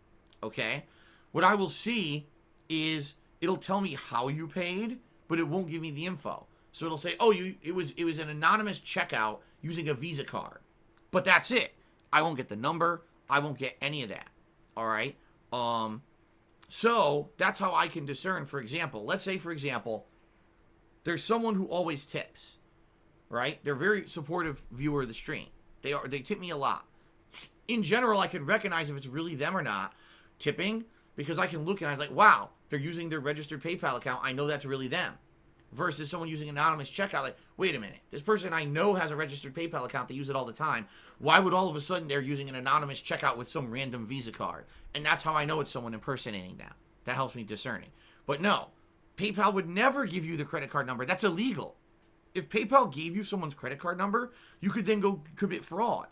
okay? What I will see is it'll tell me how you paid, but it won't give me the info. So it'll say, oh, it was an anonymous checkout using a Visa card. But that's it. I won't get the number. I won't get any of that. All right? So that's how I can discern, for example. Let's say, for example, there's someone who always tips, right? They're a very supportive viewer of the stream. They tip me a lot. In general, I can recognize if it's really them or not tipping, because I can look and I was like, wow, they're using their registered PayPal account. I know that's really them. Versus someone using anonymous checkout. Like, wait a minute. This person I know has a registered PayPal account. They use it all the time. Why would all of a sudden they're using an anonymous checkout with some random Visa card? And that's how I know it's someone impersonating them. That helps me discerning. But no, PayPal would never give you the credit card number. That's illegal. If PayPal gave you someone's credit card number, you could then go commit fraud.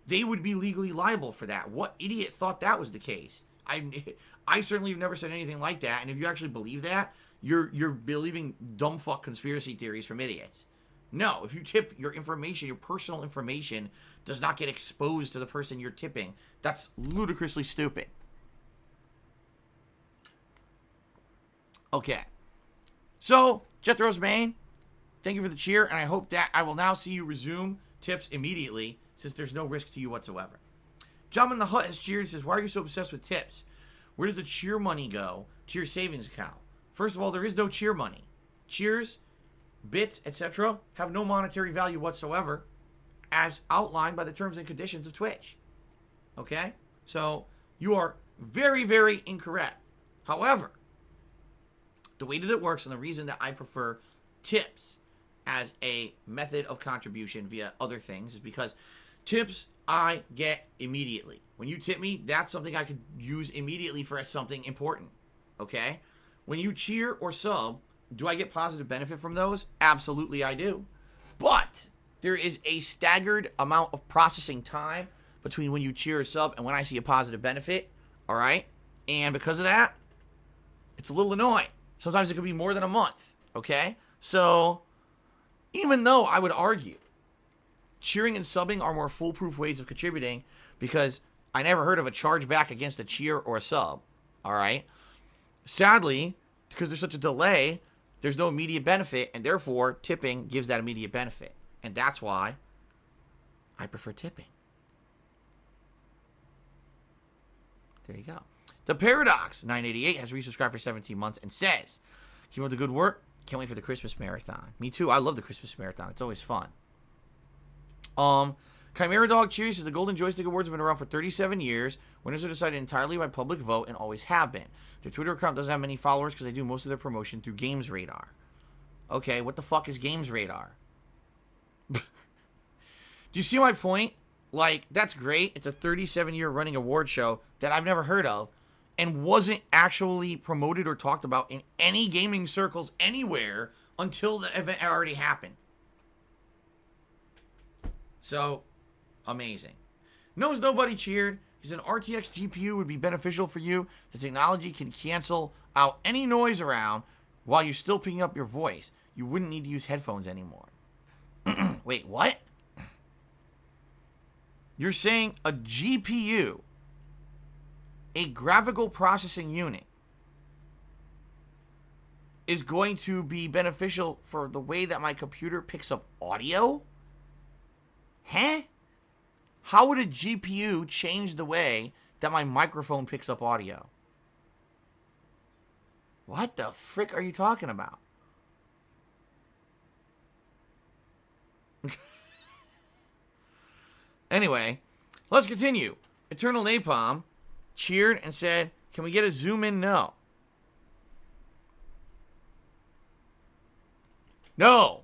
They would be legally liable for that. What idiot thought that was the case? I certainly have never said anything like that. And if you actually believe that, you're believing dumb fuck conspiracy theories from idiots. No, if you tip, your information, your personal information, does not get exposed to the person you're tipping. That's ludicrously stupid. Okay. So, Jethro's Main, thank you for the cheer, and I hope that I will now see you resume tips immediately, since there's no risk to you whatsoever. Jam in the Hut has cheered and says, why are you so obsessed with tips? Where does the cheer money go to your savings account? First of all, there is no cheer money. Cheers, bits, etc. have no monetary value whatsoever, as outlined by the terms and conditions of Twitch. Okay? So, you are very, very incorrect. However, the way that it works and the reason that I prefer tips as a method of contribution via other things is because tips I get immediately. When you tip me, that's something I could use immediately for something important. Okay? When you cheer or sub, do I get positive benefit from those? Absolutely I do. But there is a staggered amount of processing time between when you cheer or sub and when I see a positive benefit. All right? And because of that, it's a little annoying. Sometimes it could be more than a month. Okay? So, even though I would argue cheering and subbing are more foolproof ways of contributing, because I never heard of a chargeback against a cheer or a sub. All right? Sadly, because there's such a delay, there's no immediate benefit, and therefore tipping gives that immediate benefit. And that's why I prefer tipping. There you go. The Paradox 988 has resubscribed for 17 months and says, keep up the good work. Can't wait for the Christmas marathon. Me too. I love the Christmas marathon. It's always fun. Chimera Dog Cheers says the Golden Joystick Awards have been around for 37 years. Winners are decided entirely by public vote and always have been. Their Twitter account doesn't have many followers because they do most of their promotion through Games Radar. Okay, what the fuck is Games Radar? Do you see my point? Like, that's great. It's a 37-year running award show that I've never heard of and wasn't actually promoted or talked about in any gaming circles anywhere until the event had already happened. So, amazing. Knows Nobody cheered. He said an RTX GPU would be beneficial for you. The technology can cancel out any noise around while you're still picking up your voice. You wouldn't need to use headphones anymore. Wait, what? You're saying a GPU, a graphical processing unit, is going to be beneficial for the way that my computer picks up audio? Huh? How would a GPU change the way that my microphone picks up audio? What the frick are you talking about? Anyway, let's continue. Eternal Napalm cheered and said, Can we get a zoom in? No. No.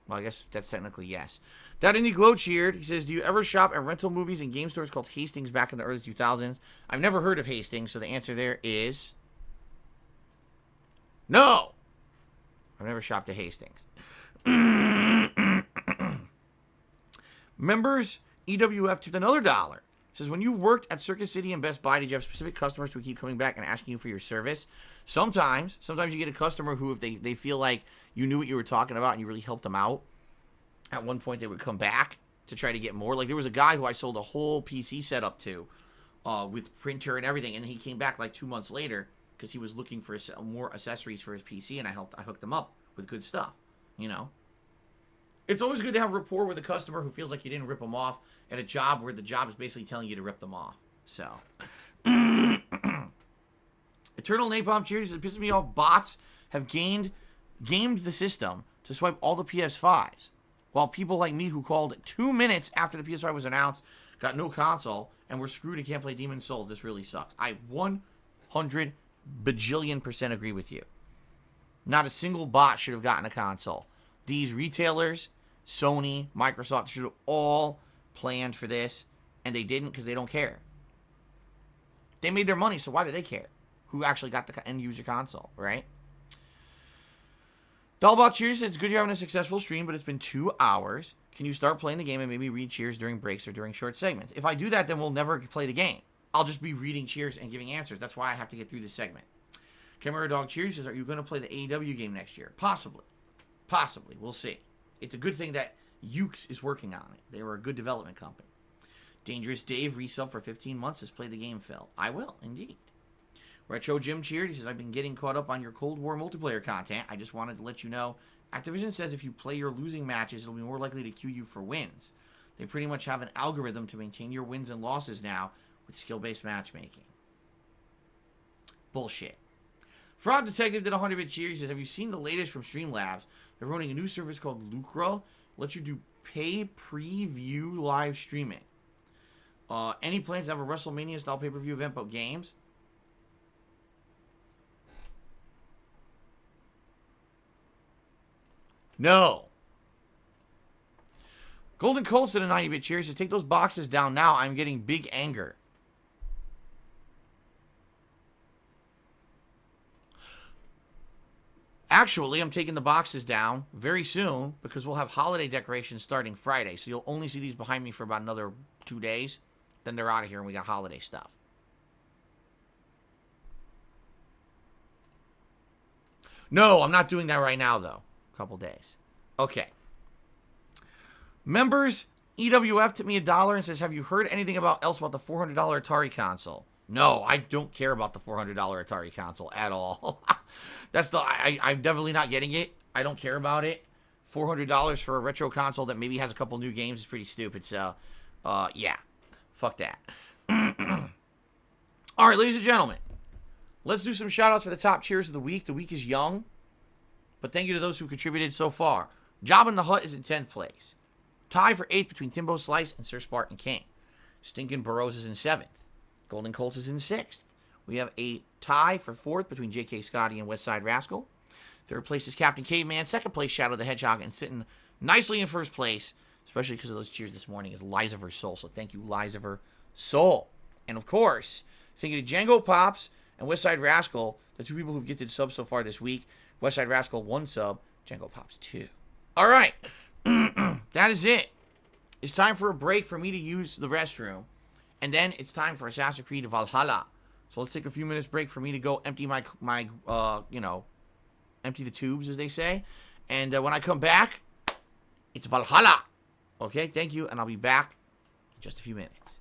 Well, I guess that's technically yes. That Indie Glow cheered. He says, do you ever shop at rental movies and game stores called Hastings back in the early 2000s? I've never heard of Hastings, so the answer there is no. I've never shopped at Hastings. Members, EWF tipped another $1. Says, when you worked at Circuit City and Best Buy, did you have specific customers who keep coming back and asking you for your service? Sometimes you get a customer who, if they feel like you knew what you were talking about and you really helped them out, at one point they would come back to try to get more. Like, there was a guy who I sold a whole PC setup to, with printer and everything, and he came back like 2 months later because he was looking for more accessories for his PC, and I hooked him up with good stuff, you know? It's always good to have rapport with a customer who feels like you didn't rip them off at a job where the job is basically telling you to rip them off. So, Eternal Napalm cheers. It pisses me off. Bots have gamed the system to swipe all the PS5s, while people like me who called 2 minutes after the PS5 was announced got no console and were screwed and can't play Demon's Souls. This really sucks. I 100 bajillion% agree with you. Not a single bot should have gotten a console. These retailers, Sony, Microsoft, should have all planned for this, and they didn't because they don't care. They made their money, so why do they care? Who actually got the end-user console, right? Dollbot cheers. It's good you're having a successful stream, but it's been 2 hours. Can you start playing the game and maybe read cheers during breaks or during short segments? If I do that, then we'll never play the game. I'll just be reading cheers and giving answers. That's why I have to get through this segment. Camera Dog cheers says, are you going to play the AEW game next year? Possibly. Possibly. We'll see. It's a good thing that Ukes is working on it. They were a good development company. Dangerous Dave, resub for 15 months, has played the game, Phil. I will, indeed. Retro Jim cheered. He says, I've been getting caught up on your Cold War multiplayer content. I just wanted to let you know. Activision says if you play your losing matches, it'll be more likely to queue you for wins. They pretty much have an algorithm to maintain your wins and losses now with skill-based matchmaking. Bullshit. Fraud Detective did 100-bit cheer. He says, have you seen the latest from Streamlabs? They're running a new service called Lucra. Lets you do pay preview live streaming. Any plans to have a WrestleMania-style pay-per-view event about games? No. Golden Colts did a 90-bit cheer. He says, take those boxes down now. I'm getting big anger. Actually, I'm taking the boxes down very soon because we'll have holiday decorations starting Friday. So you'll only see these behind me for about another 2 days. Then they're out of here and we got holiday stuff. No, I'm not doing that right now, though. A couple days. Okay. Members, EWF tipped me $1 and says, have you heard anything else about the $400 Atari console? No, I don't care about the $400 Atari console at all. I'm definitely not getting it. I don't care about it. $400 for a retro console that maybe has a couple new games is pretty stupid. So, yeah. Fuck that. All right, ladies and gentlemen. Let's do some shout-outs for the top cheers of the week. The week is young. But thank you to those who contributed so far. Job in the Hut is in 10th place. Tie for 8th between Timbo Slice and Sir Spartan King. Stinkin' Burrows is in 7th. Golden Colts is in 6th. We have a tie for 4th between J.K. Scotty and Westside Rascal. 3rd place is Captain Caveman. 2nd place, Shadow the Hedgehog. And sitting nicely in 1st place, especially because of those cheers this morning, is Liziver Soul. So thank you, Liziver Soul. And of course, thank you to Django Pops and Westside Rascal, the 2 people who've gifted subs so far this week. Westside Rascal, 1 sub. Django Pops, 2. All right. That is it. It's time for a break for me to use the restroom. And then it's time for Assassin's Creed Valhalla. So let's take a few minutes break for me to go empty my empty the tubes, as they say. And when I come back, it's Valhalla. Okay, thank you, and I'll be back in just a few minutes.